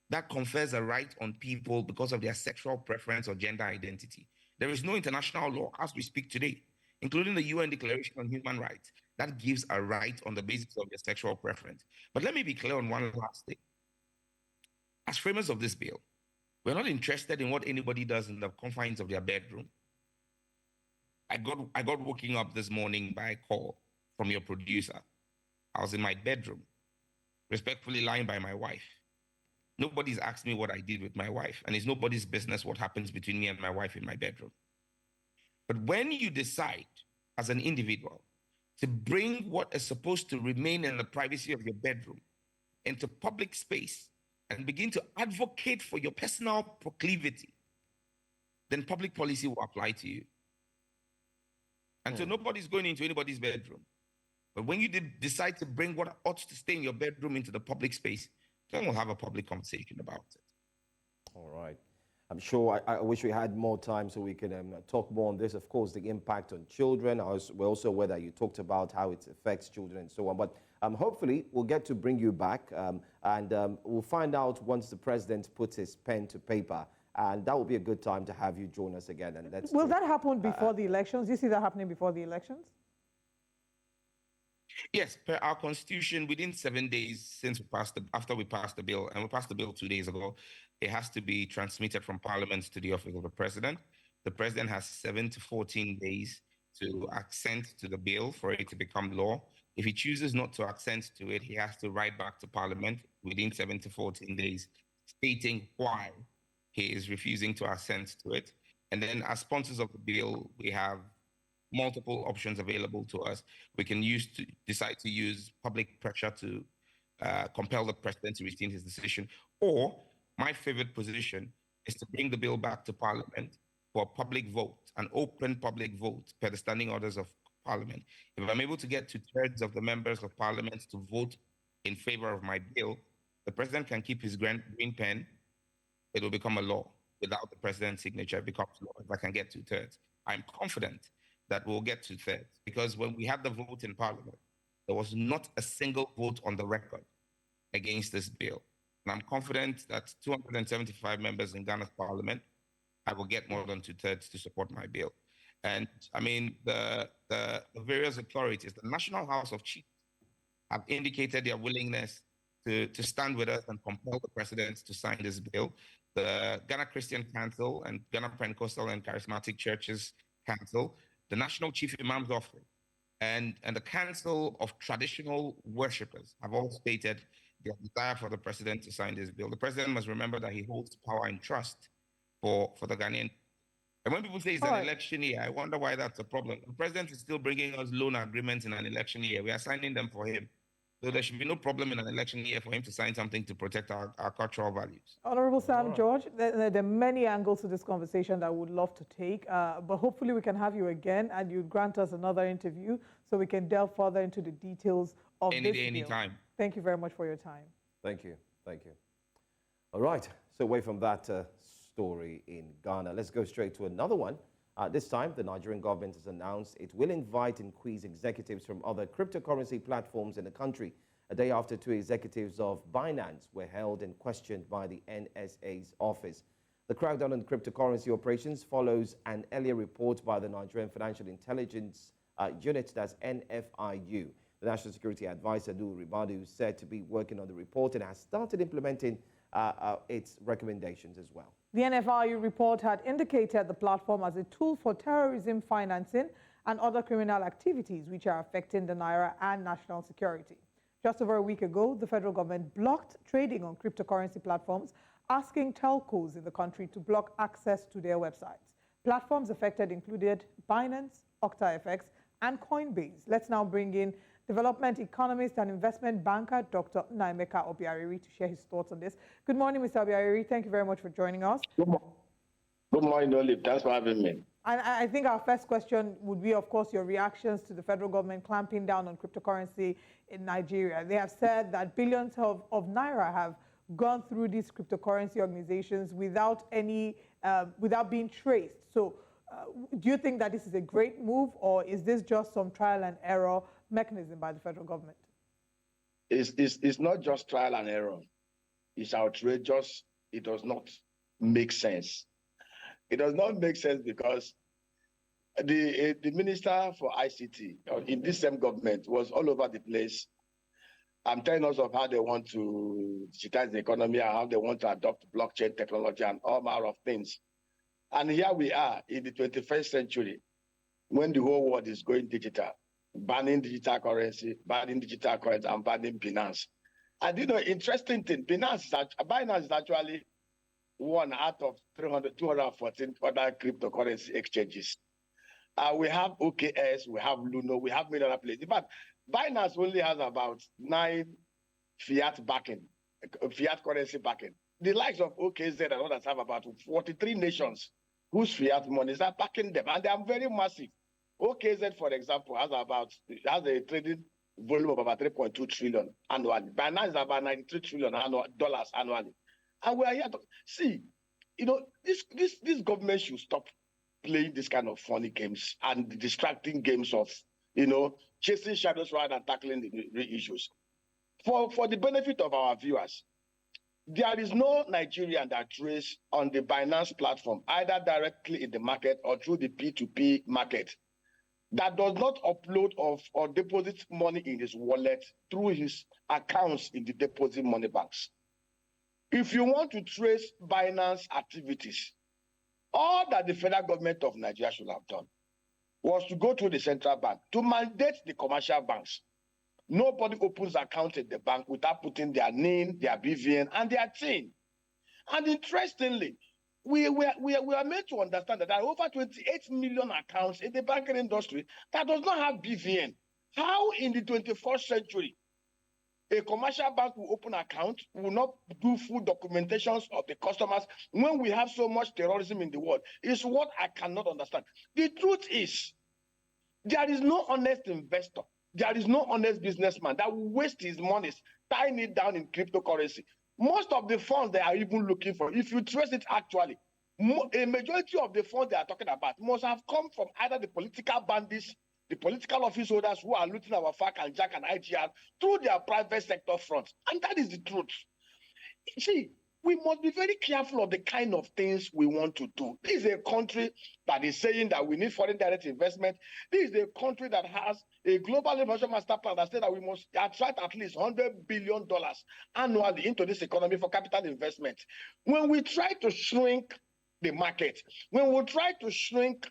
Speaker 8: that confers a right on people because of their sexual preference or gender identity. There is no international law as we speak today, including the UN Declaration on Human Rights, that gives a right on the basis of your sexual preference. But let me be clear on one last thing. As framers of this bill, we're not interested in what anybody does in the confines of their bedroom. I got woken up this morning by a call from your producer. I was in my bedroom, respectfully lying by my wife. Nobody's asked me what I did with my wife, and it's nobody's business what happens between me and my wife in my bedroom. But when you decide as an individual to bring what is supposed to remain in the privacy of your bedroom into public space and begin to advocate for your personal proclivity, then public policy will apply to you. And so nobody's going into anybody's bedroom. But when you decide to bring what ought to stay in your bedroom into the public space, then we'll have a public conversation about it.
Speaker 1: All right. I'm sure I wish we had more time so we can talk more on this. Of course, the impact on children. We're also aware that you talked about how it affects children and so on. But hopefully, we'll get to bring you back and we'll find out once the president puts his pen to paper. And that will be a good time to have you join us again. And let's
Speaker 2: Will that happen before the elections? Do you see that happening before the elections?
Speaker 8: Yes, per our constitution, within 7 days after we passed the bill, and we passed the bill 2 days ago, it has to be transmitted from Parliament to the office of the president. The president has 7 to 14 days to assent to the bill for it to become law. If he chooses not to assent to it, he has to write back to Parliament within 7 to 14 days, stating why he is refusing to assent to it. And then as sponsors of the bill, we have multiple options available to us. We can decide to use public pressure to compel the president to rescind his decision. Or my favorite position is to bring the bill back to Parliament for a public vote, an open public vote per the standing orders of Parliament. If I'm able to get 2/3 of the members of Parliament to vote in favor of my bill, the president can keep his green pen. It will become a law. Without the president's signature, it becomes law if I can get 2/3. I'm confident that we'll get 2/3 because when we had the vote in Parliament, there was not a single vote on the record against this bill. And I'm confident that 275 members in Ghana's Parliament, I will get more than 2/3 to support my bill. And I mean, the various authorities, the National House of Chiefs, have indicated their willingness to stand with us and compel the president to sign this bill. The Ghana Christian Council and Ghana Pentecostal and Charismatic Churches Council, the National Chief Imam's Office, and the Council of Traditional Worshippers have all stated their desire for the president to sign this bill. The president must remember that he holds power and trust for the Ghanaian. And when people say it's an election year, I wonder why that's a problem. The president is still bringing us loan agreements in an election year. We are signing them for him. So there should be no problem in an election year for him to sign something to protect our cultural values.
Speaker 2: Honorable Sam George, there are many angles to this conversation that I would love to take, but hopefully we can have you again and you grant us another interview so we can delve further into the details of this bill.
Speaker 8: Anytime.
Speaker 2: Thank you very much for your time.
Speaker 1: Thank you. Thank you. All right. So away from that story in Ghana, let's go straight to another one. This time, the Nigerian government has announced it will invite and quiz executives from other cryptocurrency platforms in the country, a day after 2 executives of Binance were held and questioned by the NSA's office. The crackdown on cryptocurrency operations follows an earlier report by the Nigerian Financial Intelligence Unit, that's NFIU. The National Security Advisor, Nuhu Ribadu, is said to be working on the report and has started implementing its recommendations as well.
Speaker 2: The NFIU report had indicated the platform as a tool for terrorism financing and other criminal activities which are affecting the Naira and national security. Just over a week ago, the federal government blocked trading on cryptocurrency platforms, asking telcos in the country to block access to their websites. Platforms affected included Binance, OctaFX, and Coinbase. Let's now bring in development economist and investment banker, Dr. Naimeka Obiariri, to share his thoughts on this. Good morning, Mr. Obiariri. Thank you very much for joining us.
Speaker 9: Good morning, Olive. Thanks for having me.
Speaker 2: And I think our first question would be, of course, your reactions to the federal government clamping down on cryptocurrency in Nigeria. They have said that billions of Naira have gone through these cryptocurrency organizations without being traced. So do you think that this is a great move, or is this just some trial and error mechanism by the federal government?
Speaker 9: It's not just trial and error. It's outrageous. It does not make sense. It does not make sense because the minister for ICT in this same government was all over the place. I'm telling us of how they want to digitize the economy and how they want to adopt blockchain technology and all manner of things. And here we are in the 21st century when the whole world is going digital, banning digital currency, and banning Binance. And interesting thing, Binance is actually one out of 214 other cryptocurrency exchanges. We have OKS, we have Luno, we have many other places. In fact, Binance only has about 9 fiat currency backing. The likes of OKZ and others have about 43 nations whose fiat monies are backing them, and they are very massive. OKZ, for example, has a trading volume of about 3.2 trillion annually. Binance is about $93 trillion dollars annually. And we are here to see, this government should stop playing this kind of funny games and distracting games of, chasing shadows rather than tackling the issues. For the benefit of our viewers, there is no Nigerian that trades on the Binance platform, either directly in the market or through the P2P market, that does not upload or deposit money in his wallet through his accounts in the deposit money banks. If you want to trace Binance activities, all that the federal government of Nigeria should have done was to go to the central bank to mandate the commercial banks. Nobody opens account in the bank without putting their name, their BVN, and their TIN. And interestingly, we are made to understand that there are over 28 million accounts in the banking industry that does not have BVN. How in the 21st century a commercial bank will open an account, will not do full documentations of the customers when we have so much terrorism in the world? Is what I cannot understand. The truth is, there is no honest investor, there is no honest businessman that will waste his money tying it down in cryptocurrency. Most of the funds they are even looking for, if you trace it actually, a majority of the funds they are talking about must have come from either the political bandits, the political office holders who are looting our FAC and JAC and IGR through their private sector front. And that is the truth. See, we must be very careful of the kind of things we want to do. This is a country that is saying that we need foreign direct investment. This is a country that has a global infrastructure master plan that says that we must attract at least $100 billion annually into this economy for capital investment. When we try to shrink the market, when we try to shrink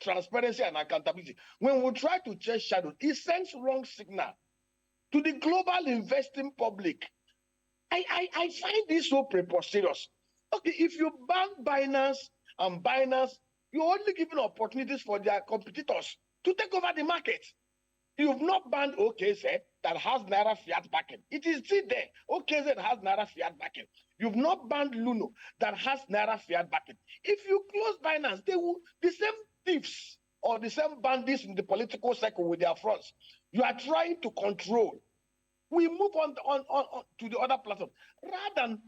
Speaker 9: transparency and accountability, when we try to chase shadows, it sends wrong signal to the global investing public. I find this so preposterous. Okay, if you ban Binance, you're only giving opportunities for their competitors to take over the market. You've not banned OKZ that has Naira fiat backing. It is still there. OKZ has Naira fiat backing. You've not banned Luno that has Naira fiat backing. If you close Binance, the same thieves or the same bandits in the political circle with their fronts, you are trying to control. We move on to the other platform. Rather than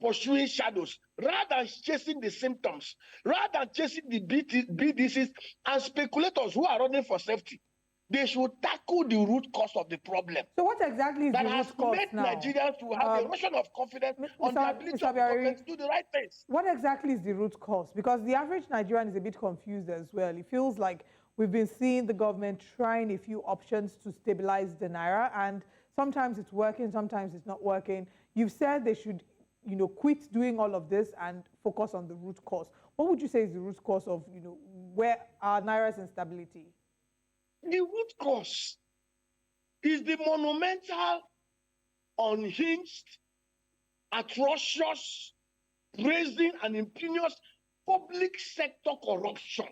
Speaker 9: pursuing shadows, rather than chasing the symptoms, rather than chasing the BDCs and speculators who are running for safety, they should tackle the root cause of the problem.
Speaker 2: So what exactly is the root cause now?
Speaker 9: That has made Nigerians to have a rush of confidence on the ability of the government to do the right things.
Speaker 2: What exactly is the root cause? Because the average Nigerian is a bit confused as well. It feels like we've been seeing the government trying a few options to stabilize the Naira, and sometimes it's working, sometimes it's not working. You've said they should, quit doing all of this and focus on the root cause. What would you say is the root cause of, where our Naira's instability?
Speaker 9: The root cause is the monumental, unhinged, atrocious, brazen, and imperious public sector corruption.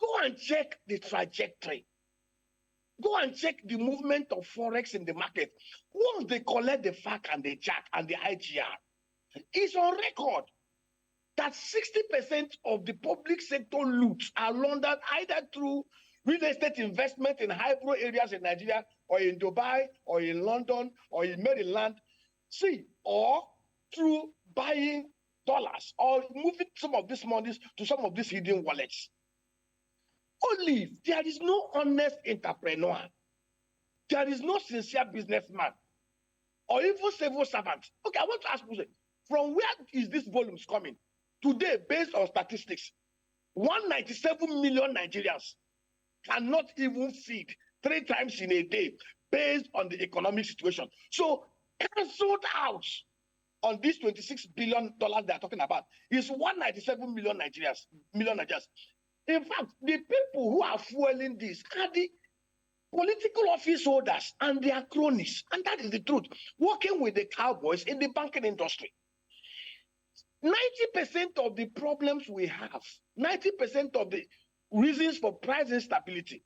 Speaker 9: Go and check the trajectory. Go and check the movement of forex in the market. Once they collect the FAC and the JAC and the IGR, it's on record that 60% of the public sector loots are laundered either through real estate investment in high-pro areas in Nigeria, or in Dubai, or in London, or in Maryland, or through buying dollars, or moving some of these monies to some of these hidden wallets. Only if there is no honest entrepreneur, there is no sincere businessman, or even civil servant. Okay, I want to ask you, from where is this volumes coming? Today, based on statistics, 197 million Nigerians cannot even feed 3 times in a day based on the economic situation. So, cancelled out on this $26 billion they are talking about is 197 million Nigerians. In fact, the people who are fueling this are the political office holders and their cronies. And that is the truth. Working with the cowboys in the banking industry. 90% of the problems we have, 90% of the reasons for price instability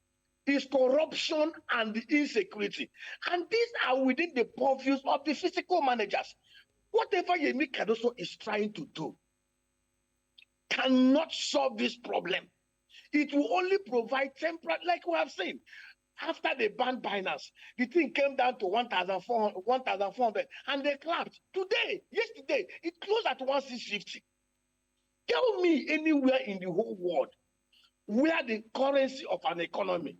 Speaker 9: is corruption and the insecurity. And these are within the purviews of the physical managers. Whatever Yemi Cardoso is trying to do cannot solve this problem. It will only provide temporary, like we have seen. After they banned Binance, the thing came down to 1,400, and they clapped. Yesterday, it closed at 1,650. Tell me anywhere in the whole world where the currency of an economy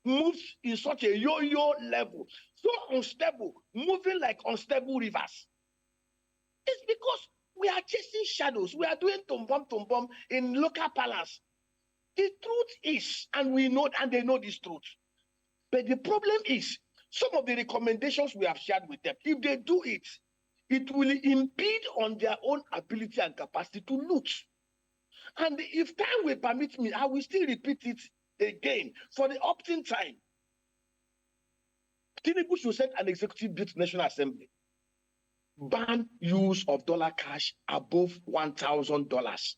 Speaker 9: moves in such a yo-yo level, so unstable, moving like unstable rivers. It's because we are chasing shadows. We are doing tom-bom in local palace. The truth is, and we know, and they know this truth. But the problem is, some of the recommendations we have shared with them, if they do it, it will impede on their own ability and capacity to loot. And if time will permit me, I will still repeat it again for the opt-in time. Tinubu should send an executive bill to National Assembly. Ban use of dollar cash above $1,000.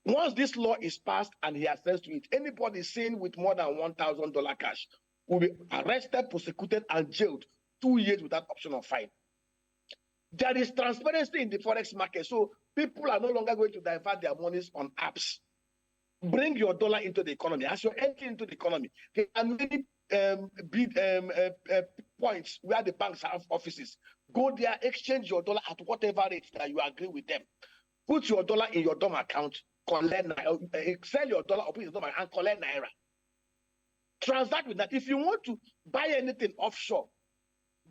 Speaker 9: Once this law is passed and he access to it, anybody seen with more than $1,000 cash will be arrested, prosecuted, and jailed 2 years without option of fine. There is transparency in the forex market, so people are no longer going to divert their monies on apps. Bring your dollar into the economy. As you're entering into the economy, there are many points where the banks have offices. Go there, exchange your dollar at whatever rate that you agree with them. Put your dollar in your DOM account, collect sell your dollar or put your DOM and collect Naira. Transact with that. If you want to buy anything offshore,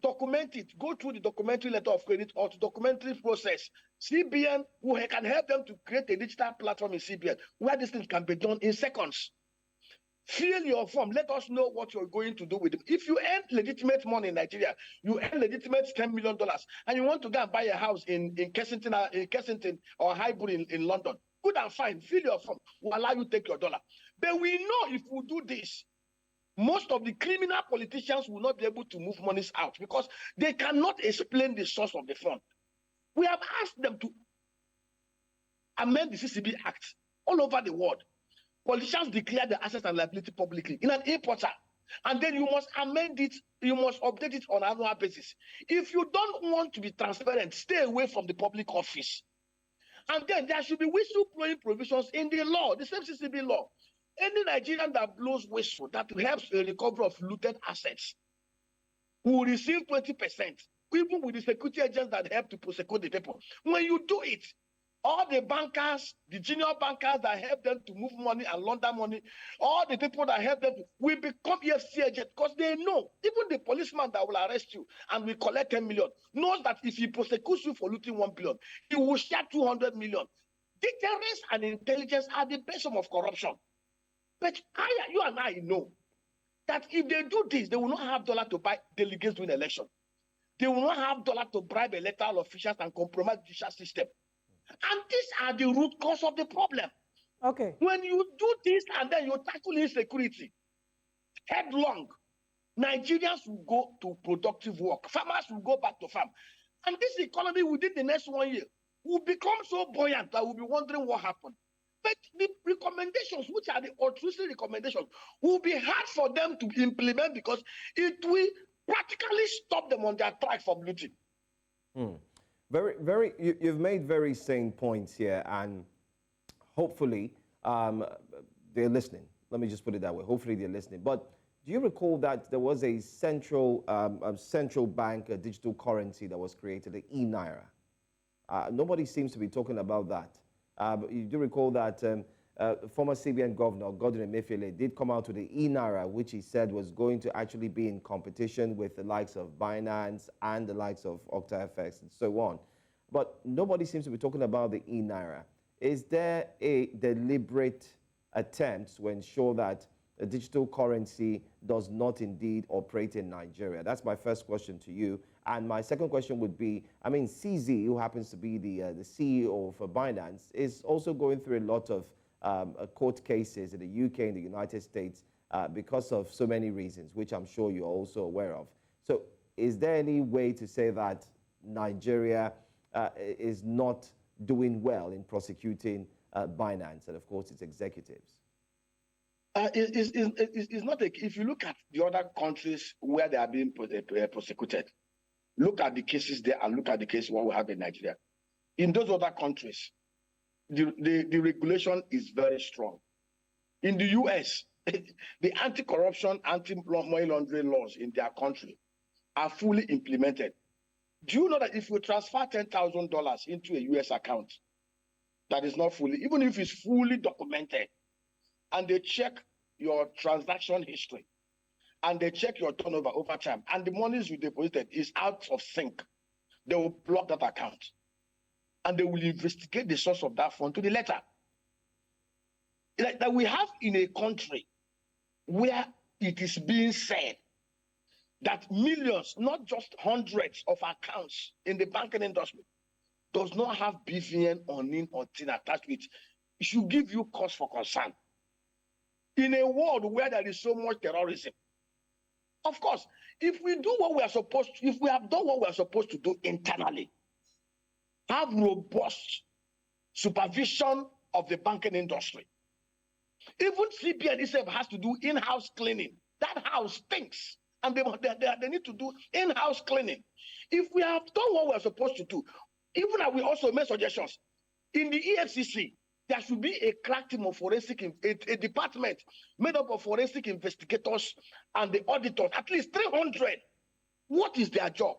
Speaker 9: document it. Go through the documentary letter of credit or the documentary process. CBN can help them to create a digital platform in CBN where this thing can be done in seconds. Fill your form. Let us know what you're going to do with it. If you earn legitimate money in Nigeria, you earn legitimate $10 million, and you want to go and buy a house in Kensington or Highbury in London, good and fine. Fill your form. We'll allow you to take your dollar. But we know if we do this, most of the criminal politicians will not be able to move monies out because they cannot explain the source of the fund. We have asked them to amend the CCB Act all over the world. Politicians declare the assets and liability publicly in an e-portal, and then you must amend it, you must update it on an annual basis. If you don't want to be transparent, stay away from the public office. And then there should be whistleblowing provisions in the law, the same CCB law. Any Nigerian that blows whistle that helps the recovery of looted assets will receive 20%, even with the security agents that help to prosecute the people. When you do it, all the bankers, the junior bankers that help them to move money and launder money, all the people that help them will become EFC agents because they know, even the policeman that will arrest you and will collect 10 million, knows that if he prosecutes you for looting 1 billion, he will share 200 million. Deterrence and intelligence are the base of corruption. But you and I know that if they do this, they will not have dollar to buy delegates during election. They will not have dollar to bribe electoral officials and compromise the judicial system. And these are the root cause of the problem.
Speaker 2: Okay.
Speaker 9: When you do this and then you tackle insecurity headlong, Nigerians will go to productive work. Farmers will go back to farm. And this economy within the next 1 year will become so buoyant that we'll be wondering what happened. But the recommendations, which are the altruistic recommendations, will be hard for them to implement because it will practically stop them on their track from looting.
Speaker 1: You've made very sane points here, and hopefully they're listening. Let me just put it that way. Hopefully they're listening. But do you recall that there was a central bank digital currency that was created, the Naira? Nobody seems to be talking about that. But you do recall that former CBN Governor Godwin Emefiele did come out with the Naira, which he said was going to actually be in competition with the likes of Binance and the likes of OctaFX and so on. But nobody seems to be talking about the Naira. Is there a deliberate attempt to ensure that a digital currency does not indeed operate in Nigeria? That's my first question to you. And my second question would be, I mean, CZ, who happens to be the CEO for Binance, is also going through a lot of court cases in the UK and the United States because of so many reasons, which I'm sure you're also aware of. So is there any way to say that Nigeria is not doing well in prosecuting Binance and, of course, its executives?
Speaker 9: It's not if you look at the other countries where they are being prosecuted, look at the cases there and look at the case what we have in Nigeria. In those other countries, the regulation is very strong. In the US, the anti-corruption, anti-money laundering laws in their country are fully implemented. Do you know that if you transfer $10,000 into a US account that is not fully, even if it's fully documented, and they check your transaction history, and they check your turnover over time, and the monies you deposited is out of sync, they will block that account. And they will investigate the source of that fund to the letter. Like that we have in a country where it is being said that millions, not just hundreds of accounts in the banking industry, does not have BVN or NIN or TIN attached to it. It should give you cause for concern. In a world where there is so much terrorism, of course, if we do what we are supposed to, if we have done what we are supposed to do internally, have robust supervision of the banking industry. Even CBN itself has to do in-house cleaning. That house stinks, and they need to do in-house cleaning. If we have done what we are supposed to do, even as we also make suggestions, in the EFCC, there should be a crack team of forensic, a department made up of forensic investigators and the auditors, at least 300. What is their job?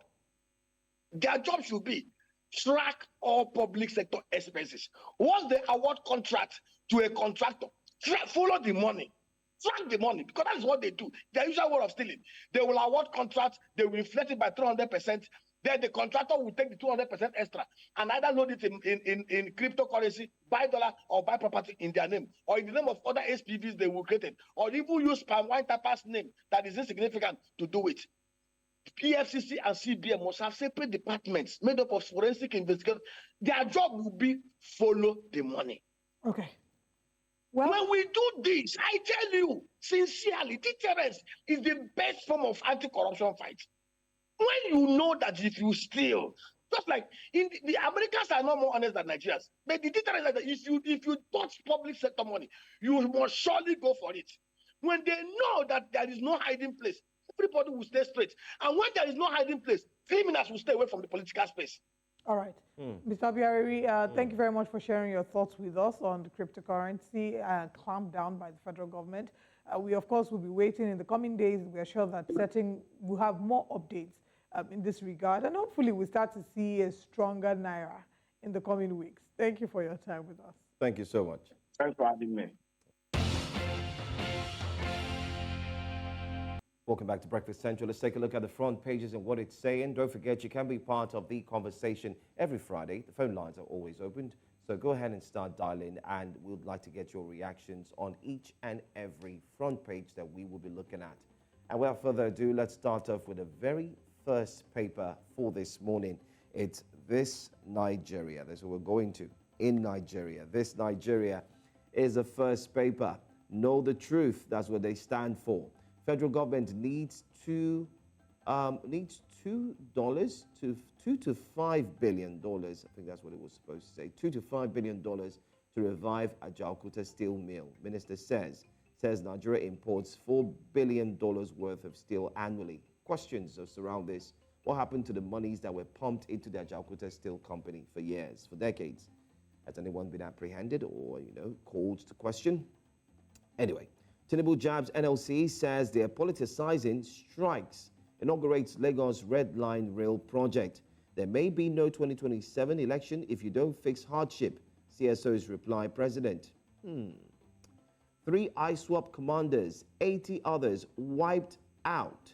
Speaker 9: Their job should be track all public sector expenses. Once they award contract to a contractor, follow the money. Track the money, because that's what they do. Their usual way of stealing. They will award contracts, they will inflate it by 300%. Then the contractor will take the 200% extra and either load it in cryptocurrency, buy dollar or buy property in their name, or in the name of other SPVs they will create, or even use palm wine tappers name that is insignificant to do it. PFCC and CBN must have separate departments made up of forensic investigators. Their job will be follow the money.
Speaker 2: Okay. Well,
Speaker 9: when we do this, I tell you sincerely, deterrence is the best form of anti-corruption fight. When you know that if you steal, just like in the Americans are not more honest than Nigerians, but the deterrence is that if you touch public sector money, you must surely go for it. When they know that there is no hiding place, everybody will stay straight. And when there is no hiding place, criminals will stay away from the political space.
Speaker 2: All right. Mr. Abiariri, thank you very much for sharing your thoughts with us on the cryptocurrency clamped down by the federal government. We, of course, will be waiting in the coming days. We are sure that we'll have more updates in this regard. And hopefully we'll start to see a stronger Naira in the coming weeks. Thank you for your time with us.
Speaker 1: Thank you so much.
Speaker 9: Thanks for having me.
Speaker 1: Welcome back to Breakfast Central. Let's take a look at the front pages and what it's saying. Don't forget, you can be part of the conversation every Friday. The phone lines are always opened, so go ahead and start dialing, and we'd like to get your reactions on each and every front page that we will be looking at. And without further ado, let's start off with the very first paper for this morning. It's This Nigeria. That's what we're going to. In Nigeria. This Nigeria is the first paper. Know the truth. That's what they stand for. Federal government needs to needs $2 to $5 billion. I think that's what it was supposed to say. $2 to $5 billion to revive Ajaokuta steel mill. Minister says Nigeria imports $4 billion worth of steel annually. Questions surround this. What happened to the monies that were pumped into the Ajaokuta Steel Company for years, for decades? Has anyone been apprehended or, called to question? Anyway, Tinubu jabs NLC, says they're politicizing strikes, inaugurates Lagos Red Line Rail project. There may be no 2027 election if you don't fix hardship, CSO's reply, President. 3 ISWAP commanders, 80 others wiped out.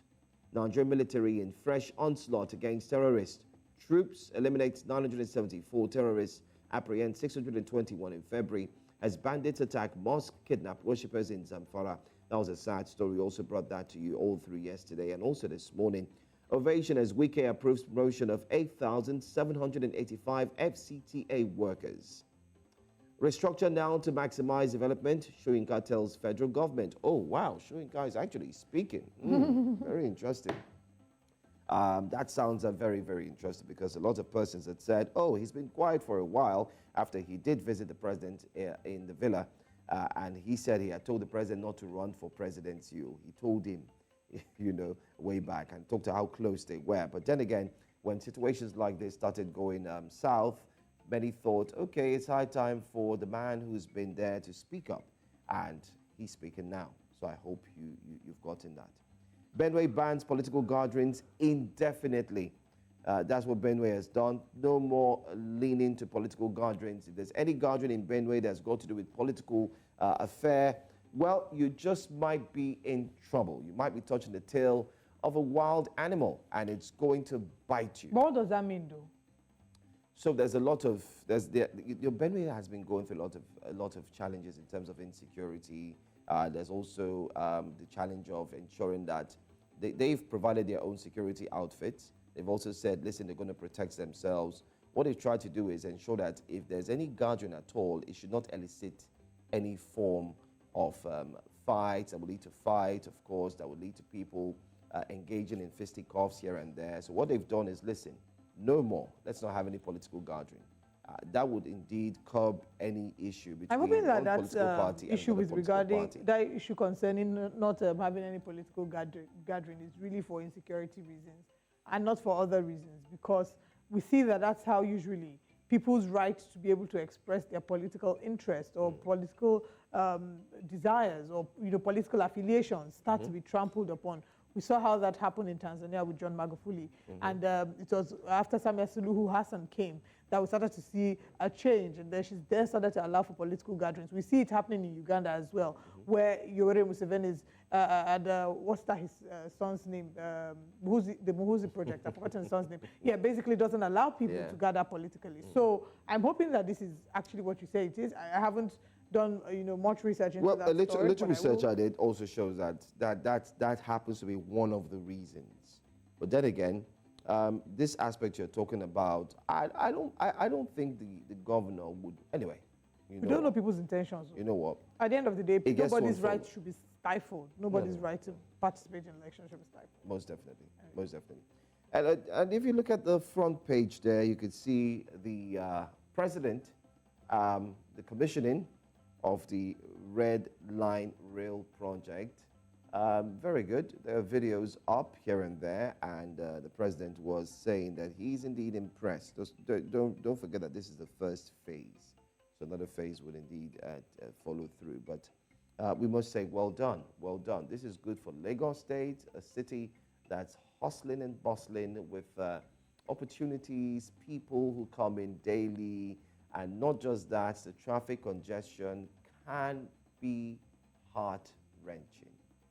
Speaker 1: Nigerian military in fresh onslaught against terrorists. Troops eliminate 974 terrorists, apprehend 621 in February, as bandits attack mosque, kidnap worshippers in Zamfara. That was a sad story. We also brought that to you all through yesterday and also this morning. Ovation as Wike approves promotion of 8,785 FCTA workers. Restructure now to maximize development, Soyinka tells federal government. Oh, wow, Soyinka is actually speaking. Very interesting. That sounds very, very interesting because a lot of persons had said, oh, he's been quiet for a while after he did visit the president in the villa. And he said he had told the president not to run for presidency. He told him, way back and talked to how close they were. But then again, when situations like this started going south, many thought, okay, it's high time for the man who's been there to speak up. And he's speaking now. So I hope you've gotten that. Benue bans political gatherings indefinitely. That's what Benue has done. No more leaning to political gatherings. If there's any gathering in Benue that's got to do with political affair, well, you just might be in trouble. You might be touching the tail of a wild animal, and it's going to bite you.
Speaker 2: What does that mean, though?
Speaker 1: So there's a lot of Benue has been going through a lot of challenges in terms of insecurity. There's also the challenge of ensuring that they've provided their own security outfits. They've also said, listen, they're going to protect themselves. What they've tried to do is ensure that if there's any gathering at all, it should not elicit any form of fights that will lead to fight, of course, that will lead to people engaging in fisticuffs here and there. So what they've done is, listen, no more. Let's not have any political gathering. That would indeed curb any issue between one political party and
Speaker 2: issue
Speaker 1: another
Speaker 2: with
Speaker 1: political
Speaker 2: regarding
Speaker 1: party.
Speaker 2: that issue concerning not having any political gathering is really for insecurity reasons and not for other reasons, because we see that that's how usually people's right to be able to express their political interest or political desires or political affiliations start to be trampled upon. We saw how that happened in Tanzania with John Magufuli. And it was after Samia Suluhu Hassan came that we started to see a change, and then she then started to allow for political gatherings. We see it happening in Uganda as well, where Yoweri Museveni's, what's that, his son's name? The Muhuzi Project, I've forgotten his son's name. Yeah, basically doesn't allow people to gather politically. So I'm hoping that this is actually what you say it is. I haven't done much research into that
Speaker 1: story.
Speaker 2: Well, a little
Speaker 1: research I did also shows that happens to be one of the reasons. But then again, this aspect you're talking about, I don't think the governor would anyway.
Speaker 2: We don't know people's intentions.
Speaker 1: You know what?
Speaker 2: At the end of the day, nobody's right should be stifled. Nobody's right to participate in elections should be stifled.
Speaker 1: Most definitely, most definitely. And if you look at the front page there, you could see the president, the commissioning of the Red Line Rail project. Very good. There are videos up here and there, and the president was saying that he's indeed impressed. Don't forget that this is the first phase, so another phase will indeed follow through. But we must say, well done, well done. This is good for Lagos State, a city that's hustling and bustling with opportunities, people who come in daily. And not just that, the traffic congestion can be heart-wrenching.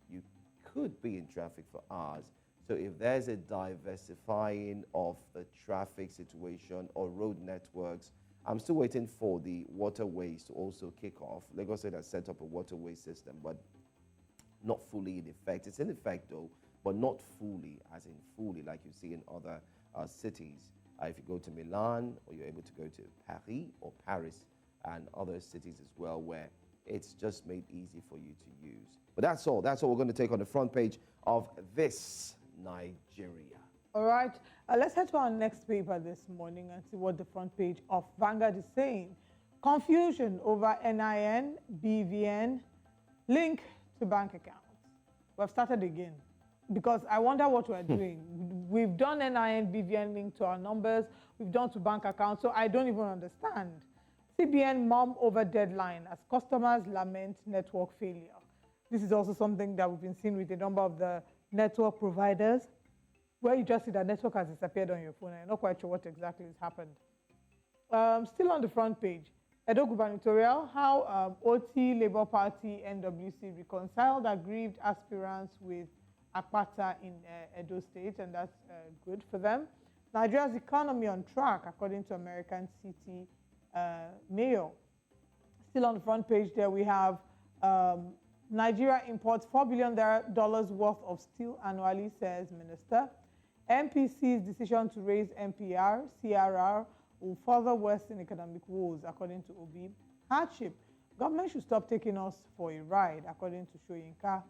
Speaker 1: You could be in traffic for hours. So if there's a diversifying of the traffic situation or road networks, I'm still waiting for the waterways to also kick off. Lagos State has set up a waterway system, but not fully in effect. It's in effect, though, but not fully, as in fully, like you see in other cities. If you go to Milan, or you're able to go to Paris or Paris and other cities as well, where it's just made easy for you to use. But that's all. That's all we're going to take on the front page of this Nigeria.
Speaker 2: All right, let's head to our next paper this morning and see what the front page of Vanguard is saying. Confusion over NIN, BVN, link to bank accounts. We've started again because I wonder what we're doing. We've done NIN, BVN link to our numbers. We've done to bank accounts, so I don't even understand. CBN mom over deadline as customers lament network failure. This is also something that we've been seeing with a number of the network providers, where you just see that network has disappeared on your phone and you're not quite sure what exactly has happened. Still on the front page, Edo gubernatorial, how OT, Labour Party, NWC reconciled aggrieved aspirants with Akpata in Edo State, and that's good for them. Nigeria's economy on track, according to American City Mayor. Still on the front page there, we have Nigeria imports $4 billion worth of steel annually, says Minister. MPC's decision to raise MPR, CRR will further worsen economic woes, according to Obi. Hardship. Government should stop taking us for a ride, according to Shoyinka.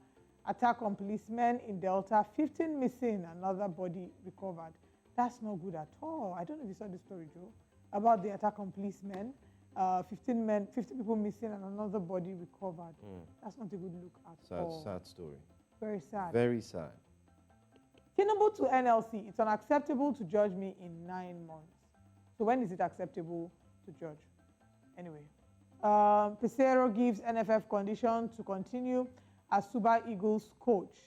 Speaker 2: Attack on policemen in Delta, 15 missing, another body recovered. That's not good at all. I don't know if you saw the story, Joe, about the attack on policemen. 50 people missing and another body recovered. That's not a good look at all.
Speaker 1: Sad story.
Speaker 2: Very sad.
Speaker 1: Very sad.
Speaker 2: Tinubu to NLC. It's unacceptable to judge me in 9 months. So when is it acceptable to judge? Anyway. Pesero gives NFF condition to continue as Super Eagles coach.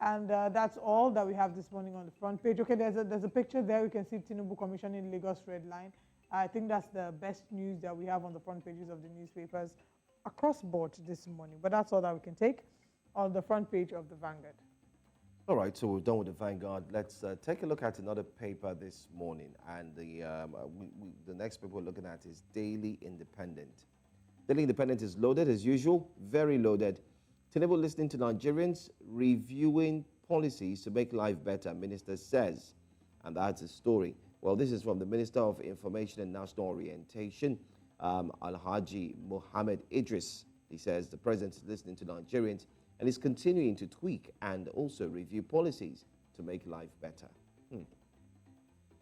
Speaker 2: And that's all that we have this morning on the front page. Okay, there's a picture there. We can see Tinubu commissioning Lagos Red Line. I think that's the best news that we have on the front pages of the newspapers across board this morning. But that's all that we can take on the front page of the Vanguard.
Speaker 1: All right, so we're done with the Vanguard. Let's take a look at another paper this morning. And the next paper we're looking at is Daily Independent. Daily Independent is loaded as usual, very loaded. Tinubu listening to Nigerians, reviewing policies to make life better, Minister says. And that's the story. Well, this is from the Minister of Information and National Orientation, Alhaji Mohammed Idris. He says the president is listening to Nigerians and is continuing to tweak and also review policies to make life better.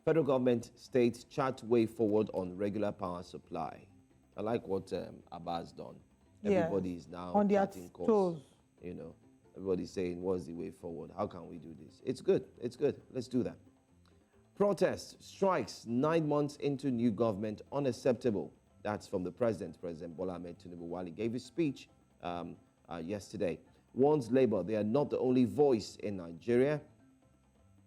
Speaker 1: Federal government states chart way forward on regular power supply. I like what Abba's done.
Speaker 2: Yes.
Speaker 1: Everybody is now
Speaker 2: on their
Speaker 1: charting course.
Speaker 2: toes.
Speaker 1: You know, everybody's saying, what's the way forward? How can we do this? It's good. It's good. Let's do that. Protests, strikes, 9 months into new government, unacceptable. That's from the President Bola Ahmed Tinubu, while he gave his speech yesterday. Warns Labour they are not the only voice in Nigeria.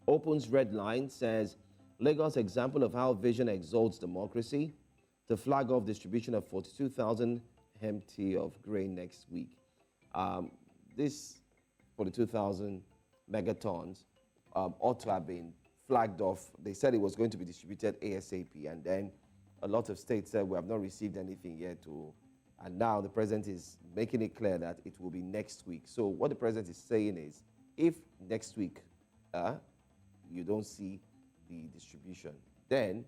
Speaker 1: Opens red line, says Lagos example of how vision exalts democracy. To flag off distribution of 42,000 MT of grain next week. This 42,000 megatons ought to have been flagged off. They said it was going to be distributed ASAP, and then a lot of states said we have not received anything yet. And now the president is making it clear that it will be next week. So what the president is saying is, if next week you don't see the distribution, then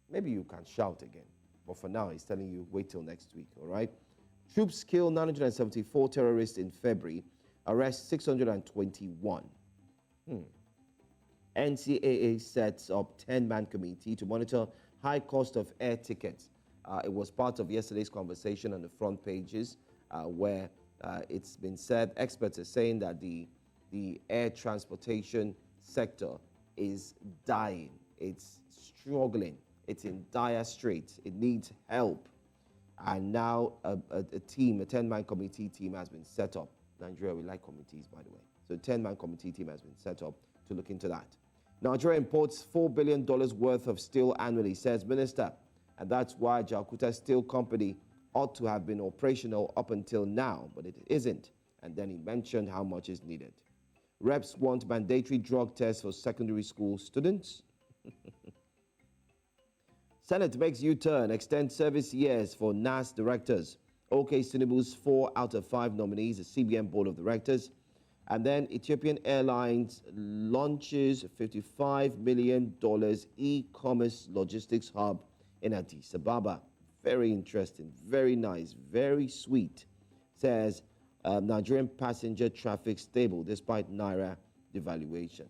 Speaker 1: maybe you can shout again. But for now, he's telling you, wait till next week, all right? Troops kill 974 terrorists in February, arrest 621. NCAA sets up 10-man committee to monitor high cost of air tickets. It was part of yesterday's conversation on the front pages where it's been said, experts are saying that the air transportation sector is dying. It's struggling. It's in dire straits. It needs help. And now a 10-man committee team has been set up. Nigeria, we like committees, by the way. So a 10-man committee team has been set up to look into that. Nigeria imports $4 billion worth of steel annually, says Minister. And that's why Jalkuta Steel Company ought to have been operational up until now, but it isn't. And then he mentioned how much is needed. Reps want mandatory drug tests for secondary school students. Senate makes U-turn, extends service years for NAS directors. OK Tinubu's 4 out of 5 nominees, the CBN Board of Directors. And then Ethiopian Airlines launches $55 million e-commerce logistics hub in Addis Ababa. Very interesting, very nice, very sweet. Says Nigerian passenger traffic stable despite Naira devaluation.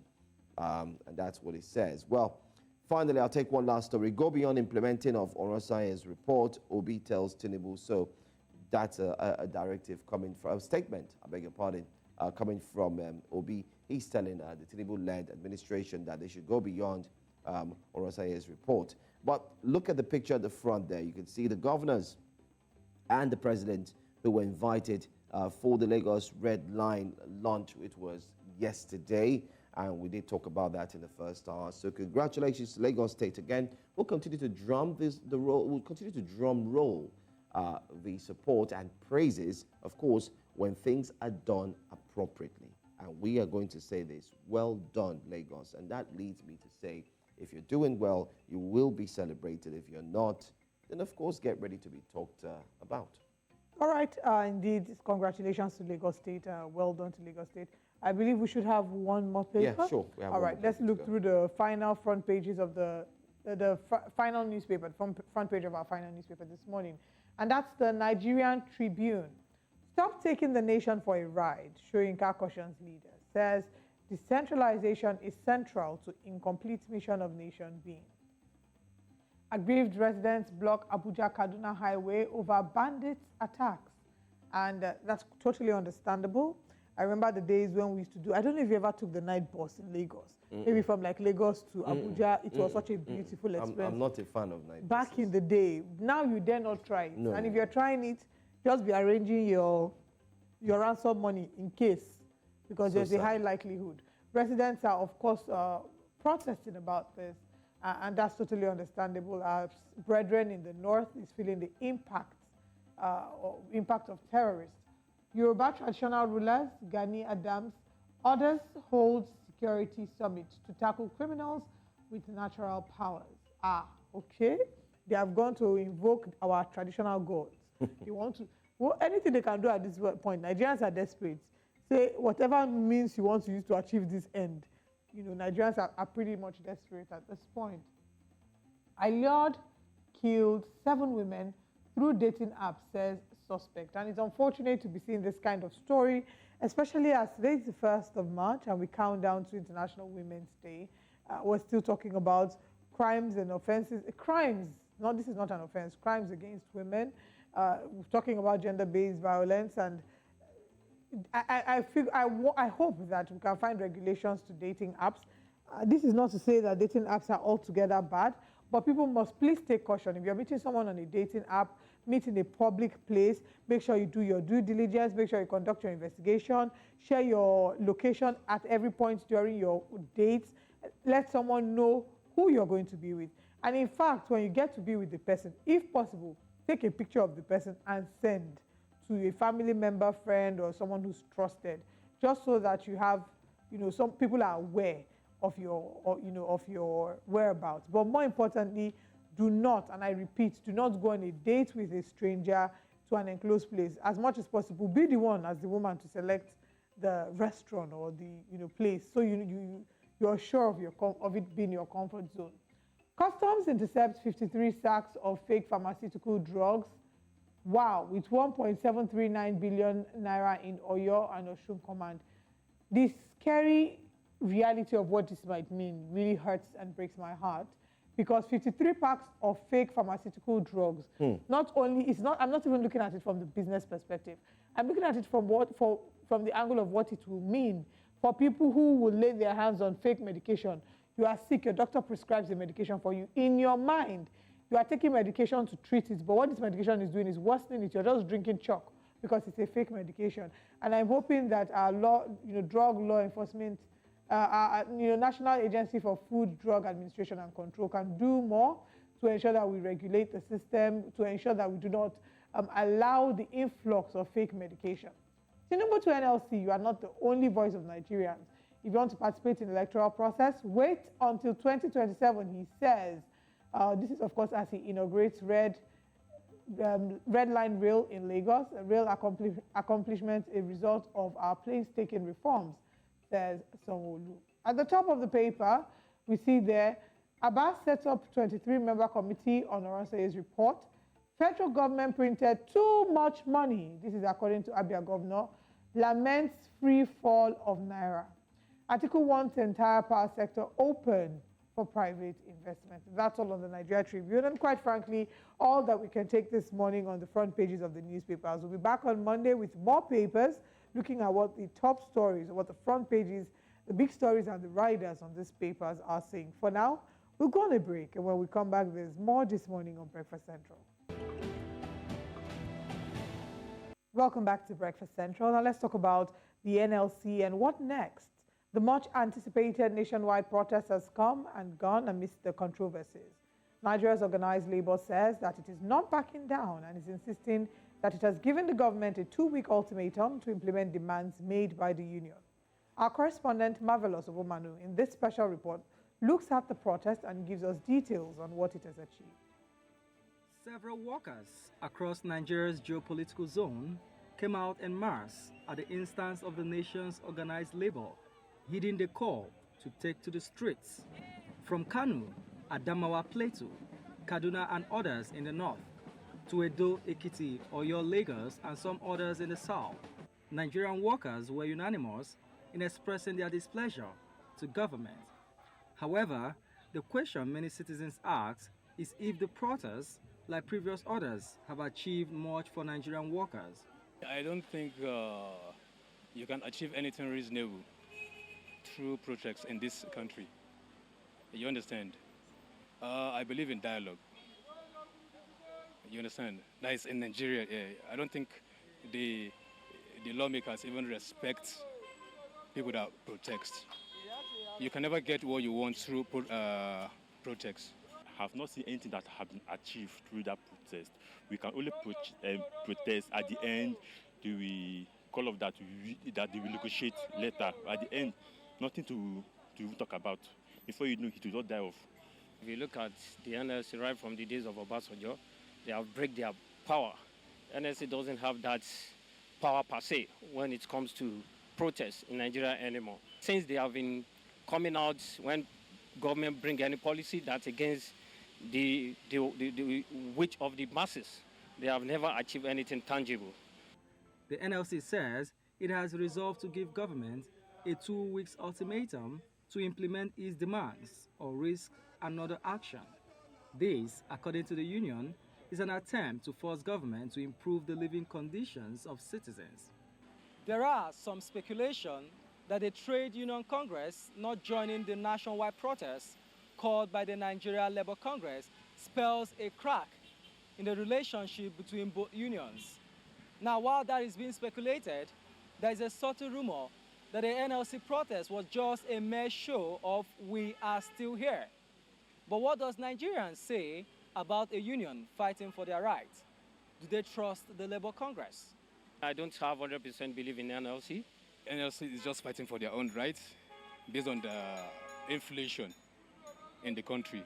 Speaker 1: And that's what it says. Well, finally, I'll take one last story. Go beyond implementing of Orosaye's report, Obi tells Tinubu. So that's a directive coming from, a statement, I beg your pardon, coming from Obi. He's telling the Tinubu-led administration that they should go beyond Orosaye's report. But look at the picture at the front there. You can see the governors and the president who were invited for the Lagos Red Line launch, which was yesterday. And we did talk about that in the first hour. So congratulations to Lagos State again. We'll continue to drum roll the support and praises, of course, when things are done appropriately. And we are going to say this: well done, Lagos. And that leads me to say, if you're doing well, you will be celebrated. If you're not, then of course get ready to be talked about.
Speaker 2: All right, indeed, congratulations to Lagos State. Well done to Lagos State. I believe we should have one more paper.
Speaker 1: Yeah, sure.
Speaker 2: All right, let's look through the final front pages of the final newspaper, front page of our final newspaper this morning. And that's the Nigerian Tribune. Stop taking the nation for a ride, Soyinka cautions leaders. Says decentralization is central to incomplete mission of nation being. Aggrieved residents block Abuja-Kaduna highway over bandits' attacks. And that's totally understandable. I remember the days when we used to do, I don't know if you ever took the night bus in Lagos. Maybe from like Lagos to Abuja. It was such a beautiful experience.
Speaker 1: I'm not a fan of night
Speaker 2: Back
Speaker 1: buses.
Speaker 2: in the day. Now you dare not try it.
Speaker 1: No.
Speaker 2: And if you're trying it, just be arranging your ransom money in case, because there's a high likelihood. Residents are, of course, protesting about this. And that's totally understandable. Our brethren in the north is feeling the impact of terrorists. Yoruba traditional rulers, Gani Adams, others hold security summit to tackle criminals with natural powers. Okay. They have gone to invoke our traditional gods. They want to, well, anything they can do at this point. Nigerians are desperate. Say whatever means you want to use to achieve this end. You know, Nigerians are pretty much desperate at this point. Allied killed 7 women through dating apps, says suspect. And it's unfortunate to be seeing this kind of story, especially as today is the 1st of March and we count down to International Women's Day. We're still talking about crimes and offenses. This is not an offense, crimes against women. We're talking about gender-based violence, and I hope that we can find regulations to dating apps. This is not to say that dating apps are altogether bad, but people must please take caution. If you're meeting someone on a dating app, meet in a public place, make sure you do your due diligence, make sure you conduct your investigation, share your location at every point during your dates, let someone know who you're going to be with. And in fact, when you get to be with the person, if possible, take a picture of the person and send to a family member, friend, or someone who's trusted, just so that you have, some people are aware of your whereabouts. But more importantly, do not, and I repeat, do not go on a date with a stranger to an enclosed place. As much as possible, be the one as the woman to select the restaurant or the place, so you're sure of it being your comfort zone. Customs intercepts 53 sacks of fake pharmaceutical drugs. Wow, with 1.739 billion naira in Oyo and Osun Command. The scary reality of what this might mean really hurts and breaks my heart, because 53 packs of fake pharmaceutical drugs, I'm not even looking at it from the business perspective. I'm looking at it from the angle of what it will mean for people who will lay their hands on fake medication. You are sick, your doctor prescribes a medication for you. In your mind, you are taking medication to treat it, but what this medication is doing is worsening it. You're just drinking chalk because it's a fake medication. And I'm hoping that our drug law enforcement, National Agency for Food, Drug Administration and Control can do more to ensure that we regulate the system, to ensure that we do not allow the influx of fake medication. Tinubu to NLC, you are not the only voice of Nigerians. If you want to participate in the electoral process, wait until 2027, he says. This is, of course, as he inaugurates Red Line Rail in Lagos, a rail accomplishment, a result of our painstaking reforms, says Sanwo-Olu. At the top of the paper, we see there, Abbas sets up 23-member committee on Orosaye's report. Federal government printed too much money. This is according to Abia Governor. Laments free fall of Naira. Article wants the entire power sector open for private investment. That's all on the Nigeria Tribune. And quite frankly, all that we can take this morning on the front pages of the newspapers. We'll be back on Monday with more papers, looking at what the top stories, what the front pages, the big stories and the riders on these papers are saying. For now, we'll go on a break. And when we come back, there's more this morning on Breakfast Central. Welcome back to Breakfast Central. Now let's talk about the NLC and what next. The much anticipated nationwide protest has come and gone amidst the controversies. Nigeria's organized labor says that it is not backing down and is insisting that it has given the government a 2-week ultimatum to implement demands made by the union. Our correspondent Marvelous Obomanu in this special report looks at the protest and gives us details on what it has achieved.
Speaker 10: Several workers across Nigeria's geopolitical zone came out en masse at the instance of the nation's organized labor, heeding the call to take to the streets. From Kano, Adamawa Plateau, Kaduna and others in the north, to Edo, Ekiti, Oyo, Lagos and some others in the south, Nigerian workers were unanimous in expressing their displeasure to government. However, the question many citizens ask is if the protests, like previous orders, have achieved much for Nigerian workers.
Speaker 11: I don't think you can achieve anything reasonable through protests in this country. You understand? I believe in dialogue. You understand? That is in Nigeria. I don't think the lawmakers even respect people that protest. You can never get what you want through protests.
Speaker 12: I have not seen anything that has been achieved through that protest. We can only protest at the end. We call of that they will negotiate later. At the end, nothing to talk about. Before you know, it will not die off.
Speaker 13: If you look at the NLC right from the days of Obasanjo, they have break their power. NLC doesn't have that power per se when it comes to protests in Nigeria anymore. Since they have been coming out when government bring any policy that's against the wish of the masses, they have never achieved anything tangible.
Speaker 10: The NLC says it has resolved to give government a 2-week ultimatum to implement its demands or risk another action. This, according to the union, is an attempt to force government to improve the living conditions of citizens.
Speaker 14: There are some speculation that the Trade Union Congress not joining the nationwide protest called by the Nigeria Labour Congress spells a crack in the relationship between both unions. Now, while that is being speculated, there is a subtle rumor that the NLC protest was just a mere show of "we are still here." But what does Nigerians say about a union fighting for their rights? Do they trust the Labour Congress?
Speaker 13: I don't have 100% belief in NLC.
Speaker 11: NLC is just fighting for their own rights based on the inflation in the country.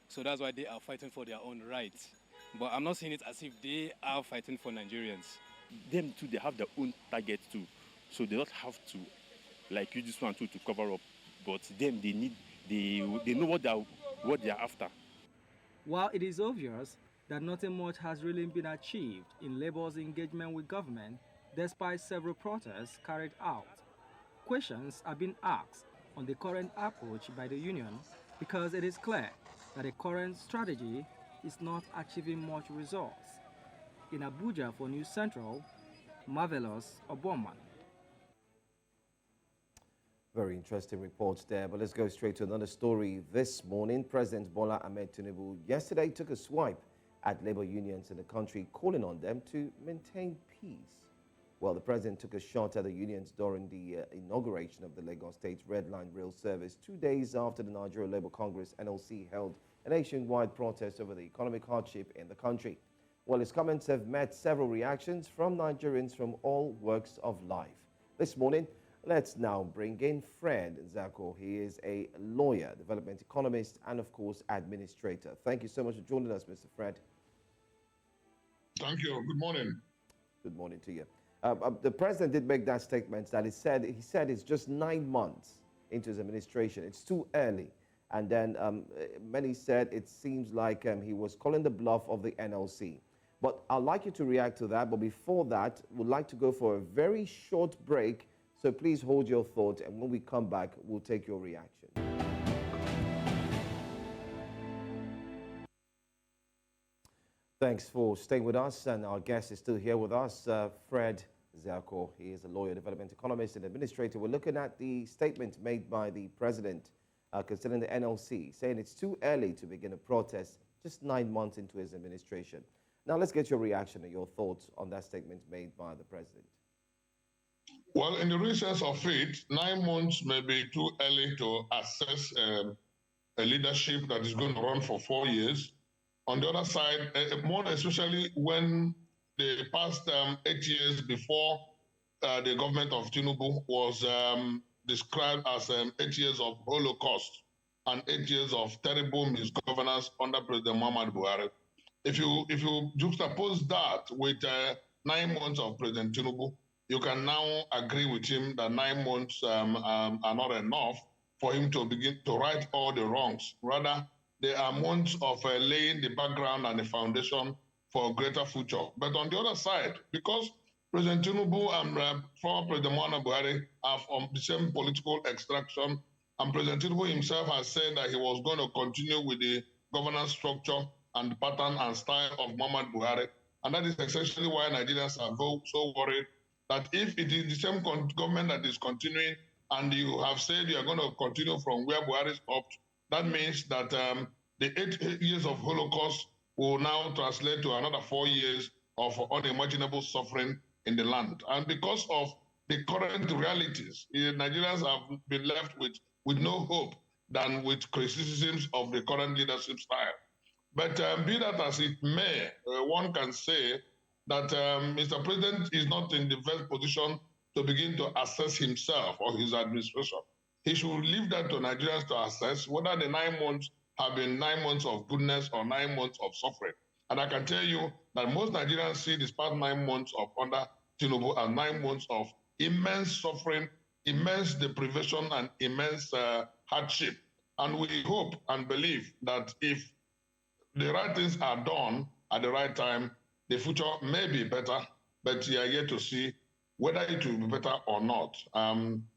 Speaker 11: So that's why they are fighting for their own rights. But I'm not seeing it as if they are fighting for Nigerians.
Speaker 12: Them too, they have their own targets too. So they don't have to, like you this one too, to cover up. But them, they know what they are after.
Speaker 10: While it is obvious that nothing much has really been achieved in Labour's engagement with government, despite several protests carried out, questions are being asked on the current approach by the union because it is clear that the current strategy is not achieving much results. In Abuja for News Central, Marvelous Obomanu.
Speaker 1: Very interesting reports there, but let's go straight to another story. This morning, President Bola Ahmed Tinubu yesterday took a swipe at labor unions in the country, calling on them to maintain peace. Well, the president took a shot at the unions during the inauguration of the Lagos State Red Line Rail service 2 days after the Nigeria Labour Congress (NLC) held a nationwide protest over the economic hardship in the country. Well, his comments have met several reactions from Nigerians from all walks of life. This morning, let's now bring in Fred Zako. He is a lawyer, development economist, and of course, administrator. Thank you so much for joining us, Mr. Fred.
Speaker 15: Thank you. Good morning.
Speaker 1: Good morning to you. The president did make that statement that he said it's just 9 months into his administration. It's too early. And then many said it seems like he was calling the bluff of the NLC. But I'd like you to react to that. But before that, we'd like to go for a very short break So please hold your thought, and when we come back, we'll take your reaction. Thanks for staying with us, and our guest is still here with us, Fred Zako. He is a lawyer, development economist, and administrator. We're looking at the statement made by the president concerning the NLC, saying it's too early to begin a protest just 9 months into his administration. Now, let's get your reaction and your thoughts on that statement made by the president.
Speaker 7: Well, in the real sense of it, 9 months may be too early to assess a leadership that is going to run for 4 years. On the other side, more especially when the past 8 years before the government of Tinubu was described as 8 years of Holocaust and 8 years of terrible misgovernance under President Muhammadu Buhari. If you juxtapose that with 9 months of President Tinubu, you can now agree with him that 9 months are not enough for him to begin to right all the wrongs. Rather, they are months of laying the background and the foundation for a greater future. But on the other side, because President Tinubu and former President Muhammadu Buhari are from the same political extraction, and President Tinubu himself has said that he was going to continue with the governance structure and the pattern and style of Muhammadu Buhari. And that is essentially why Nigerians are so worried that if it is the same government that is continuing and you have said you are going to continue from where Buhari stopped, that means that the 8 years of Holocaust will now translate to another 4 years of unimaginable suffering in the land. And because of the current realities, Nigerians have been left with no hope than with criticisms of the current leadership style. But be that as it may, one can say that Mr. President is not in the best position to begin to assess himself or his administration. He should leave that to Nigerians to assess whether the 9 months have been 9 months of goodness or 9 months of suffering. And I can tell you that most Nigerians see this past 9 months of under Tinubu as 9 months of immense suffering, immense deprivation, and immense hardship. And we hope and believe that if the right things are done at the right time, the future may be better, but you are yet to see whether it will be better or not.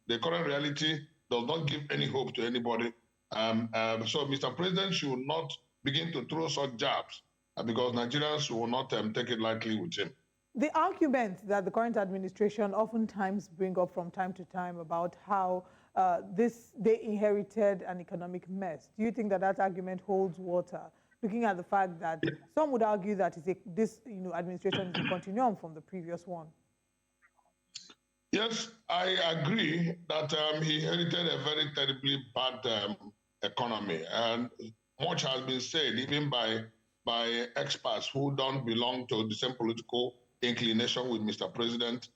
Speaker 7: The current reality does not give any hope to anybody. So Mr. President should not begin to throw such jabs because Nigerians will not take it lightly with him.
Speaker 2: The argument that the current administration oftentimes bring up from time to time about how they inherited an economic mess, do you think that that argument holds water? Looking at the fact that some would argue that this administration is a continuum from the previous one.
Speaker 7: Yes, I agree that he inherited a very terribly bad economy, and much has been said even by experts who don't belong to the same political inclination with Mr. President.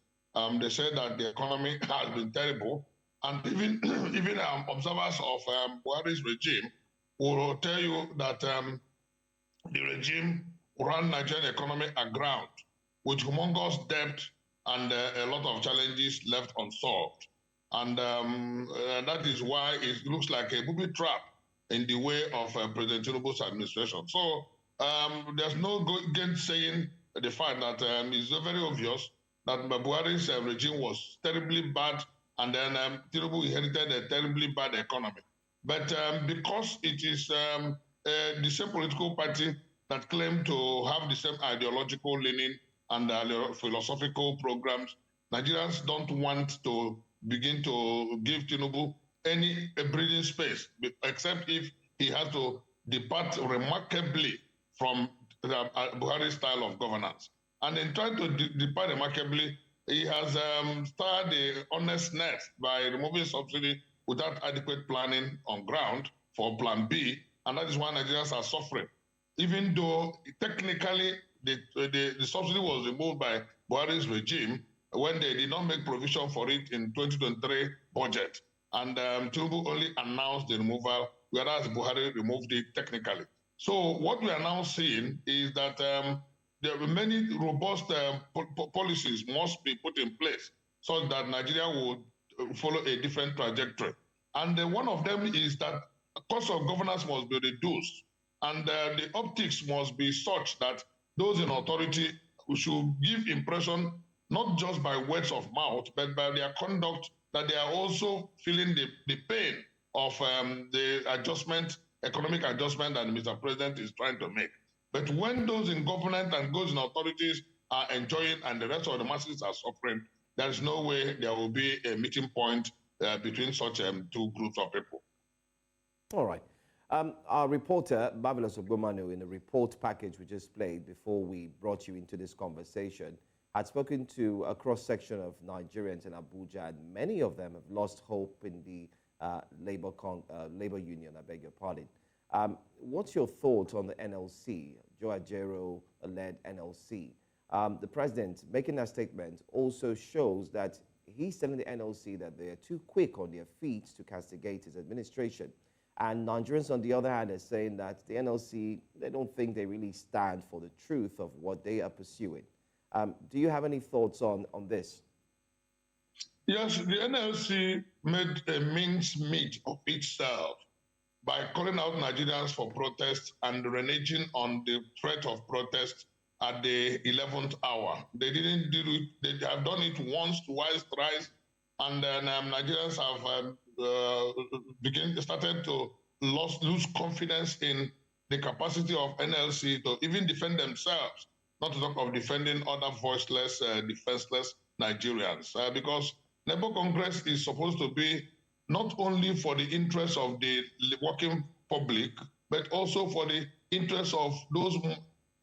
Speaker 7: They said that the economy has been terrible, and even observers of Buhari's regime will tell you that the regime ran Nigerian economy aground with humongous debt and a lot of challenges left unsolved. And that is why it looks like a booby trap in the way of President Tinubu's administration. So there's no gainsaying the fact that it's very obvious that Buhari's regime was terribly bad, and then Tinubu inherited a terribly bad economy. But because it is the same political party that claim to have the same ideological leaning and philosophical programs, Nigerians don't want to begin to give Tinubu any breathing space, except if he has to depart remarkably from the Buhari style of governance. And in trying to depart remarkably, he has started the honest net by removing subsidy without adequate planning on ground for Plan B, and that is why Nigerians are suffering. Even though technically the subsidy was removed by Buhari's regime when they did not make provision for it in 2023 budget. And Tinubu only announced the removal, whereas Buhari removed it technically. So what we are now seeing is that there are many robust policies must be put in place so that Nigeria will follow a different trajectory. And one of them is that cost of governance must be reduced, and the optics must be such that those in authority should give impression not just by words of mouth, but by their conduct, that they are also feeling the pain of the adjustment, economic adjustment that Mr. President is trying to make. But when those in government and those in authorities are enjoying and the rest of the masses are suffering, there is no way there will be a meeting point between such two groups of people.
Speaker 1: All right. Our reporter, Marvelous Ogumanu, in the report package we just played before we brought you into this conversation, had spoken to a cross-section of Nigerians in Abuja, and many of them have lost hope in the labor union, I beg your pardon. What's your thoughts on the NLC, Joe Ajero-led NLC? The president making that statement also shows that he's telling the NLC that they are too quick on their feet to castigate his administration. And Nigerians, on the other hand, are saying that the NLC, they don't think they really stand for the truth of what they are pursuing. Do you have any thoughts on this?
Speaker 7: Yes, the NLC made a mincemeat of itself by calling out Nigerians for protest and reneging on the threat of protest at the 11th hour. They didn't do it, they have done it once, twice, thrice, and then Nigerians have started to lose confidence in the capacity of NLC to even defend themselves, not to talk of defending other voiceless, defenseless Nigerians. Because Labour Congress is supposed to be not only for the interests of the working public, but also for the interests of those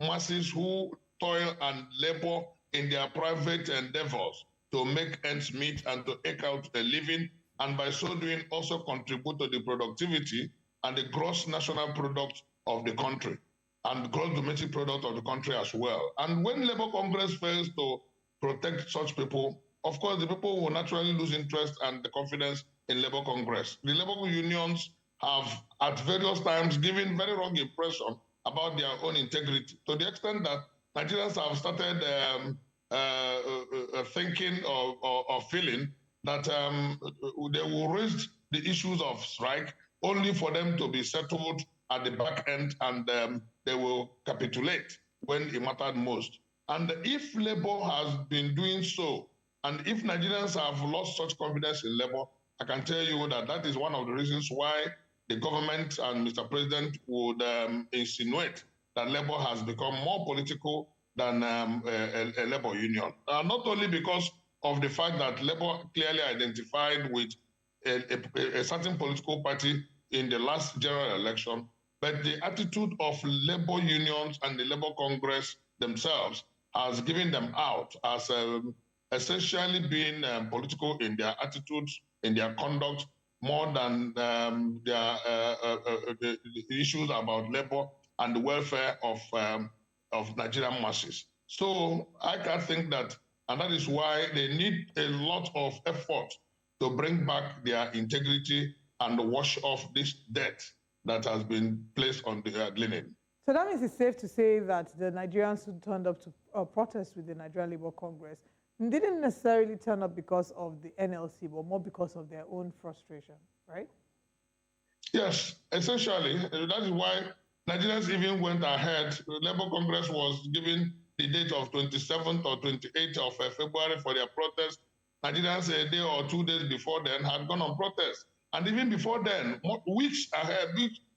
Speaker 7: masses who toil and labor in their private endeavors to make ends meet and to eke out a living, and by so doing also contribute to the productivity and the gross national product of the country and gross domestic product of the country as well. And when Labour Congress fails to protect such people, of course, the people will naturally lose interest and the confidence in Labour Congress. The Labour unions have at various times given very wrong impression about their own integrity, to the extent that Nigerians have started thinking or feeling that they will raise the issues of strike only for them to be settled at the back end, and they will capitulate when it mattered most. And if Labour has been doing so, and if Nigerians have lost such confidence in Labour, I can tell you that that is one of the reasons why the government and Mr. President would insinuate that Labour has become more political than a Labour union. Not only because of the fact that Labour clearly identified with a certain political party in the last general election, but the attitude of Labour unions and the Labour Congress themselves has given them out as essentially being political in their attitudes, in their conduct, more than the issues about labor and the welfare of Nigerian masses. So I can think that, and that is why they need a lot of effort to bring back their integrity and wash off this debt that has been placed on the linen.
Speaker 2: So that means it's safe to say that the Nigerians who turned up to protest with the Nigerian Labour Congress didn't necessarily turn up because of the NLC, but more because of their own frustration, right?
Speaker 7: Yes, essentially. That is why Nigerians even went ahead. The Labour Congress was given the date of 27th or 28th of February for their protest. Nigerians a day or 2 days before then had gone on protest. And even before then, weeks ahead,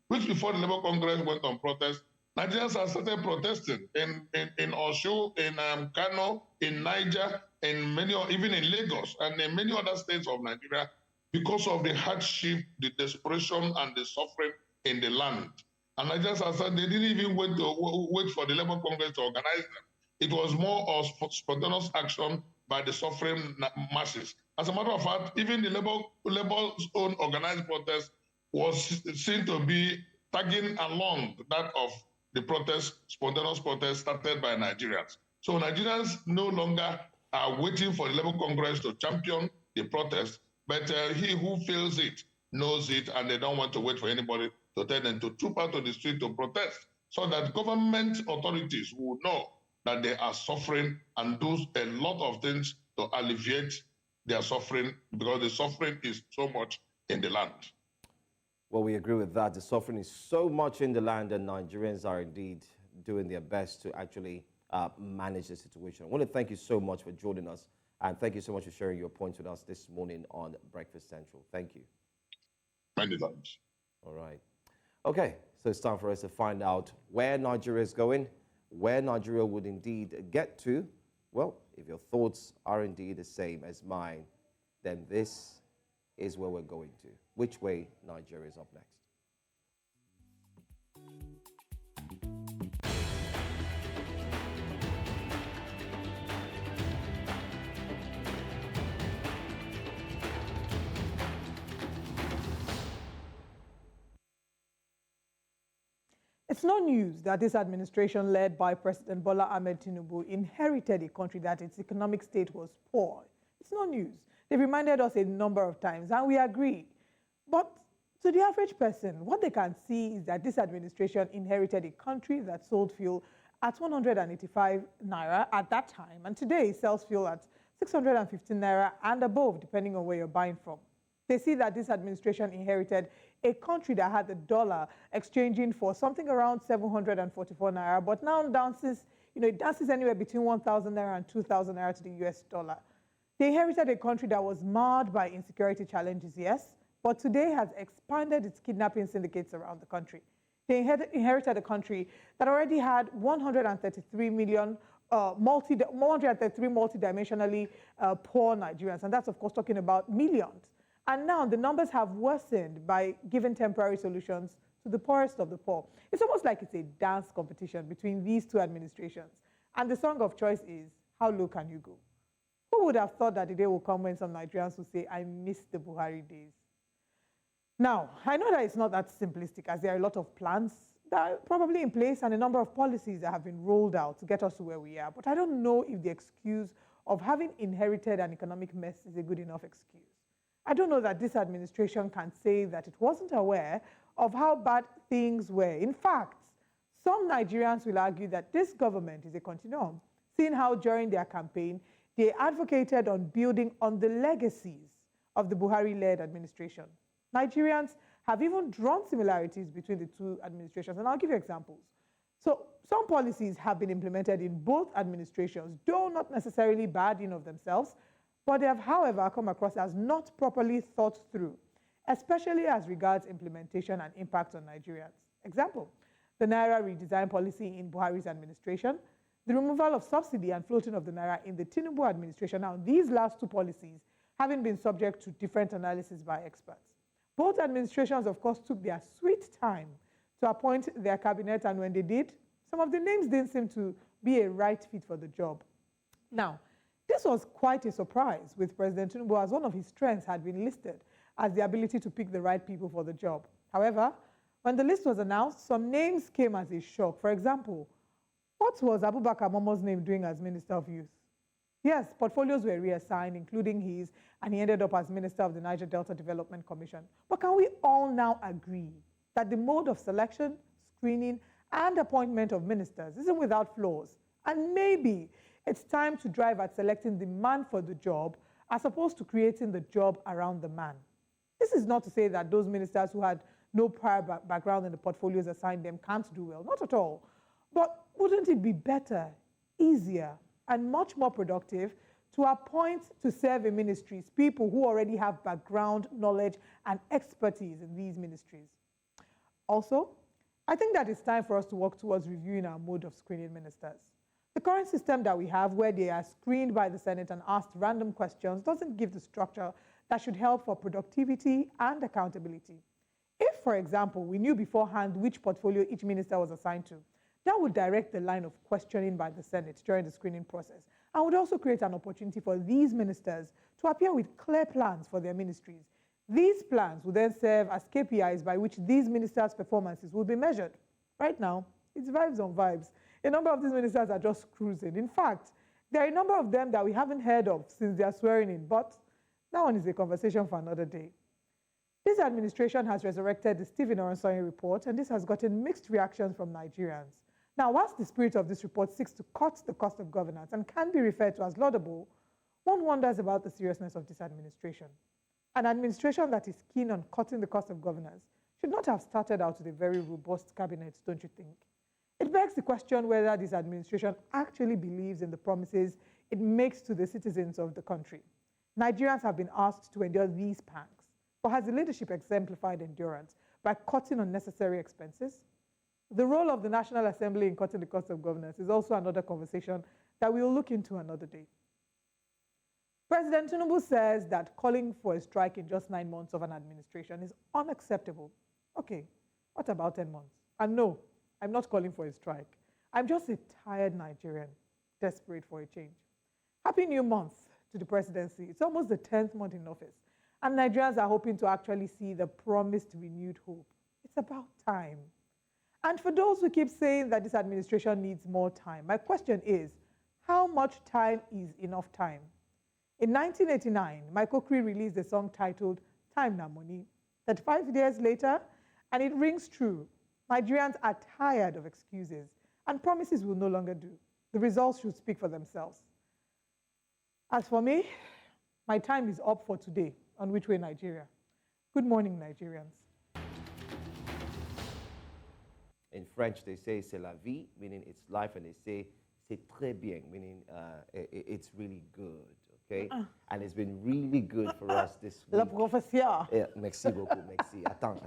Speaker 7: weeks before the Labour Congress went on protest, Nigerians have started protesting in Osun, in Kano, in Niger, even in Lagos, and in many other states of Nigeria, because of the hardship, the desperation, and the suffering in the land. And Nigerians have said they didn't even wait for the Labour Congress to organize them. It was more of spontaneous action by the suffering masses. As a matter of fact, even the Labour's own organized protest was seen to be tagging along that of the spontaneous protest started by Nigerians. So Nigerians no longer are waiting for the Labour Congress to champion the protest, but he who feels it knows it, and they don't want to wait for anybody to tell them to troop out to the street to protest, so that government authorities will know that they are suffering and do a lot of things to alleviate their suffering, because the suffering is so much in the land.
Speaker 1: Well, we agree with that. The suffering is so much in the land, and Nigerians are indeed doing their best to actually manage the situation. I want to thank you so much for joining us, and thank you so much for sharing your points with us this morning on Breakfast Central. Thank you.
Speaker 7: Many thanks.
Speaker 1: All right. Okay, so it's time for us to find out where Nigeria is going, where Nigeria would indeed get to. Well, if your thoughts are indeed the same as mine, then this is where we're going to. Which way Nigeria is up next.
Speaker 2: It's no news that this administration, led by President Bola Ahmed Tinubu, inherited a country that its economic state was poor. It's no news. They've reminded us a number of times, and we agree. But to the average person, what they can see is that this administration inherited a country that sold fuel at 185 Naira at that time, and today sells fuel at 615 Naira and above, depending on where you're buying from. They see that this administration inherited a country that had the dollar exchanging for something around 744 Naira, but now dances, it dances anywhere between 1,000 Naira and 2,000 Naira to the US dollar. They inherited a country that was marred by insecurity challenges, yes, but today has expanded its kidnapping syndicates around the country. They inherited a country that already had 133 million 133 multidimensionally poor Nigerians, and that's, of course, talking about millions. And now the numbers have worsened by giving temporary solutions to the poorest of the poor. It's almost like it's a dance competition between these two administrations. And the song of choice is, how low can you go? Who would have thought that the day will come when some Nigerians will say, I miss the Buhari days? Now, I know that it's not that simplistic, as there are a lot of plans that are probably in place and a number of policies that have been rolled out to get us to where we are. But I don't know if the excuse of having inherited an economic mess is a good enough excuse. I don't know that this administration can say that it wasn't aware of how bad things were. In fact, some Nigerians will argue that this government is a continuum, seeing how during their campaign, they advocated on building on the legacies of the Buhari-led administration. Nigerians have even drawn similarities between the two administrations, and I'll give you examples. So some policies have been implemented in both administrations, though not necessarily bad in of themselves, but they have, however, come across as not properly thought through, especially as regards implementation and impact on Nigerians. Example, the Naira redesign policy in Buhari's administration, the removal of subsidy and floating of the Naira in the Tinubu administration. Now, these last two policies having been subject to different analysis by experts. Both administrations, of course, took their sweet time to appoint their cabinet, and when they did, some of the names didn't seem to be a right fit for the job. Now, this was quite a surprise, with President Tinubu, as one of his strengths had been listed as the ability to pick the right people for the job. However, when the list was announced, some names came as a shock. For example, what was Abubakar Momo's name doing as Minister of Youth? Yes, portfolios were reassigned, including his, and he ended up as Minister of the Niger Delta Development Commission. But can we all now agree that the mode of selection, screening, and appointment of ministers isn't without flaws? And maybe it's time to drive at selecting the man for the job as opposed to creating the job around the man. This is not to say that those ministers who had no prior background in the portfolios assigned them can't do well, not at all. But wouldn't it be better, easier, and much more productive to appoint to serve in ministries people who already have background, knowledge, and expertise in these ministries? Also, I think that it's time for us to work towards reviewing our mode of screening ministers. The current system that we have, where they are screened by the Senate and asked random questions, doesn't give the structure that should help for productivity and accountability. If, for example, we knew beforehand which portfolio each minister was assigned to, that would direct the line of questioning by the Senate during the screening process, and would also create an opportunity for these ministers to appear with clear plans for their ministries. These plans would then serve as KPIs by which these ministers' performances will be measured. Right now, it's vibes on vibes. A number of these ministers are just cruising. In fact, there are a number of them that we haven't heard of since they are swearing in, but that one is a conversation for another day. This administration has resurrected the Stephen Oronsoye report, and this has gotten mixed reactions from Nigerians. Now, whilst the spirit of this report seeks to cut the cost of governance and can be referred to as laudable, one wonders about the seriousness of this administration. An administration that is keen on cutting the cost of governance should not have started out with a very robust cabinet, don't you think? It begs the question whether this administration actually believes in the promises it makes to the citizens of the country. Nigerians have been asked to endure these pangs, but has the leadership exemplified endurance by cutting unnecessary expenses? The role of the National Assembly in cutting the cost of governance is also another conversation that we will look into another day. President Tinubu says that calling for a strike in just 9 months of an administration is unacceptable. Okay, what about 10 months? And no, I'm not calling for a strike. I'm just a tired Nigerian, desperate for a change. Happy new month to the presidency. It's almost the 10th month in office, and Nigerians are hoping to actually see the promised renewed hope. It's about time. And for those who keep saying that this administration needs more time, my question is, how much time is enough time? In 1989, Michael Cree released a song titled Time Na Money. 35 years later, and it rings true. Nigerians are tired of excuses, and promises will no longer do. The results should speak for themselves. As for me, my time is up for today on Which Way Nigeria. Good morning, Nigerians.
Speaker 1: In French, they say c'est la vie, meaning it's life, and they say c'est très bien, meaning it's really good, okay? And it's been really good for us this week.
Speaker 2: La profession.
Speaker 1: Yeah, merci beaucoup, merci. Attends.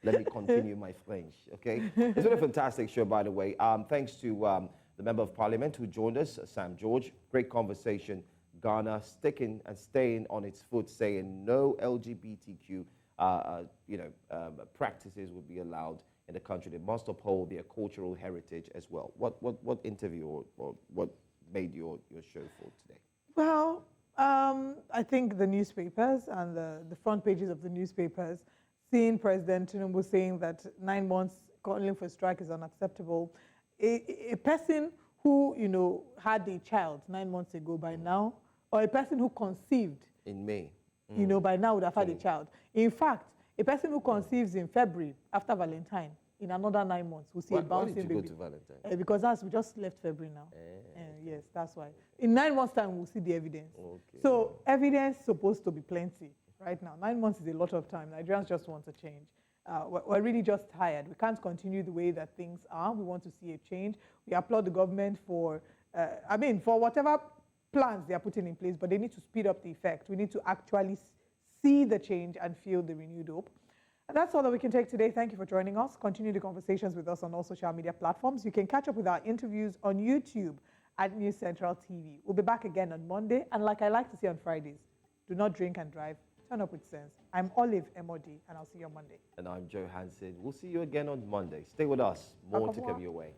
Speaker 1: Let me continue my French, okay? It's been a fantastic show, by the way. Thanks to the Member of Parliament who joined us, Sam George. Great conversation. Ghana sticking and staying on its foot, saying no LGBTQ practices will be allowed in the country. They must uphold their cultural heritage as well. What interview or what made your show for today?
Speaker 2: Well, I think the newspapers and the front pages of the newspapers, seeing President Tinubu saying that 9 months calling for strike is unacceptable. A person who, had a child 9 months ago by now, or a person who conceived
Speaker 1: in May,
Speaker 2: by now would have had a child. In fact, a person who conceives in February after Valentine, in another 9 months, we'll see a bouncing baby.
Speaker 1: Why did you go to Valentine?
Speaker 2: Because we just left February now. Yes, that's why. In 9 months' time, we'll see the evidence. Okay. So evidence is supposed to be plenty right now. 9 months is a lot of time. Nigerians just want to change. We're really just tired. We can't continue the way that things are. We want to see a change. We applaud the government for whatever plans they are putting in place, but they need to speed up the effect. We need to actually see the change and feel the renewed hope. And that's all that we can take today. Thank you for joining us. Continue the conversations with us on all social media platforms. You can catch up with our interviews on YouTube at News Central TV. We'll be back again on Monday. And like I like to say on Fridays, do not drink and drive. Turn up with sense. I'm Olive Emodi, and I'll see you on Monday.
Speaker 1: And I'm Joe Hanson. We'll see you again on Monday. Stay with us. More to come your way.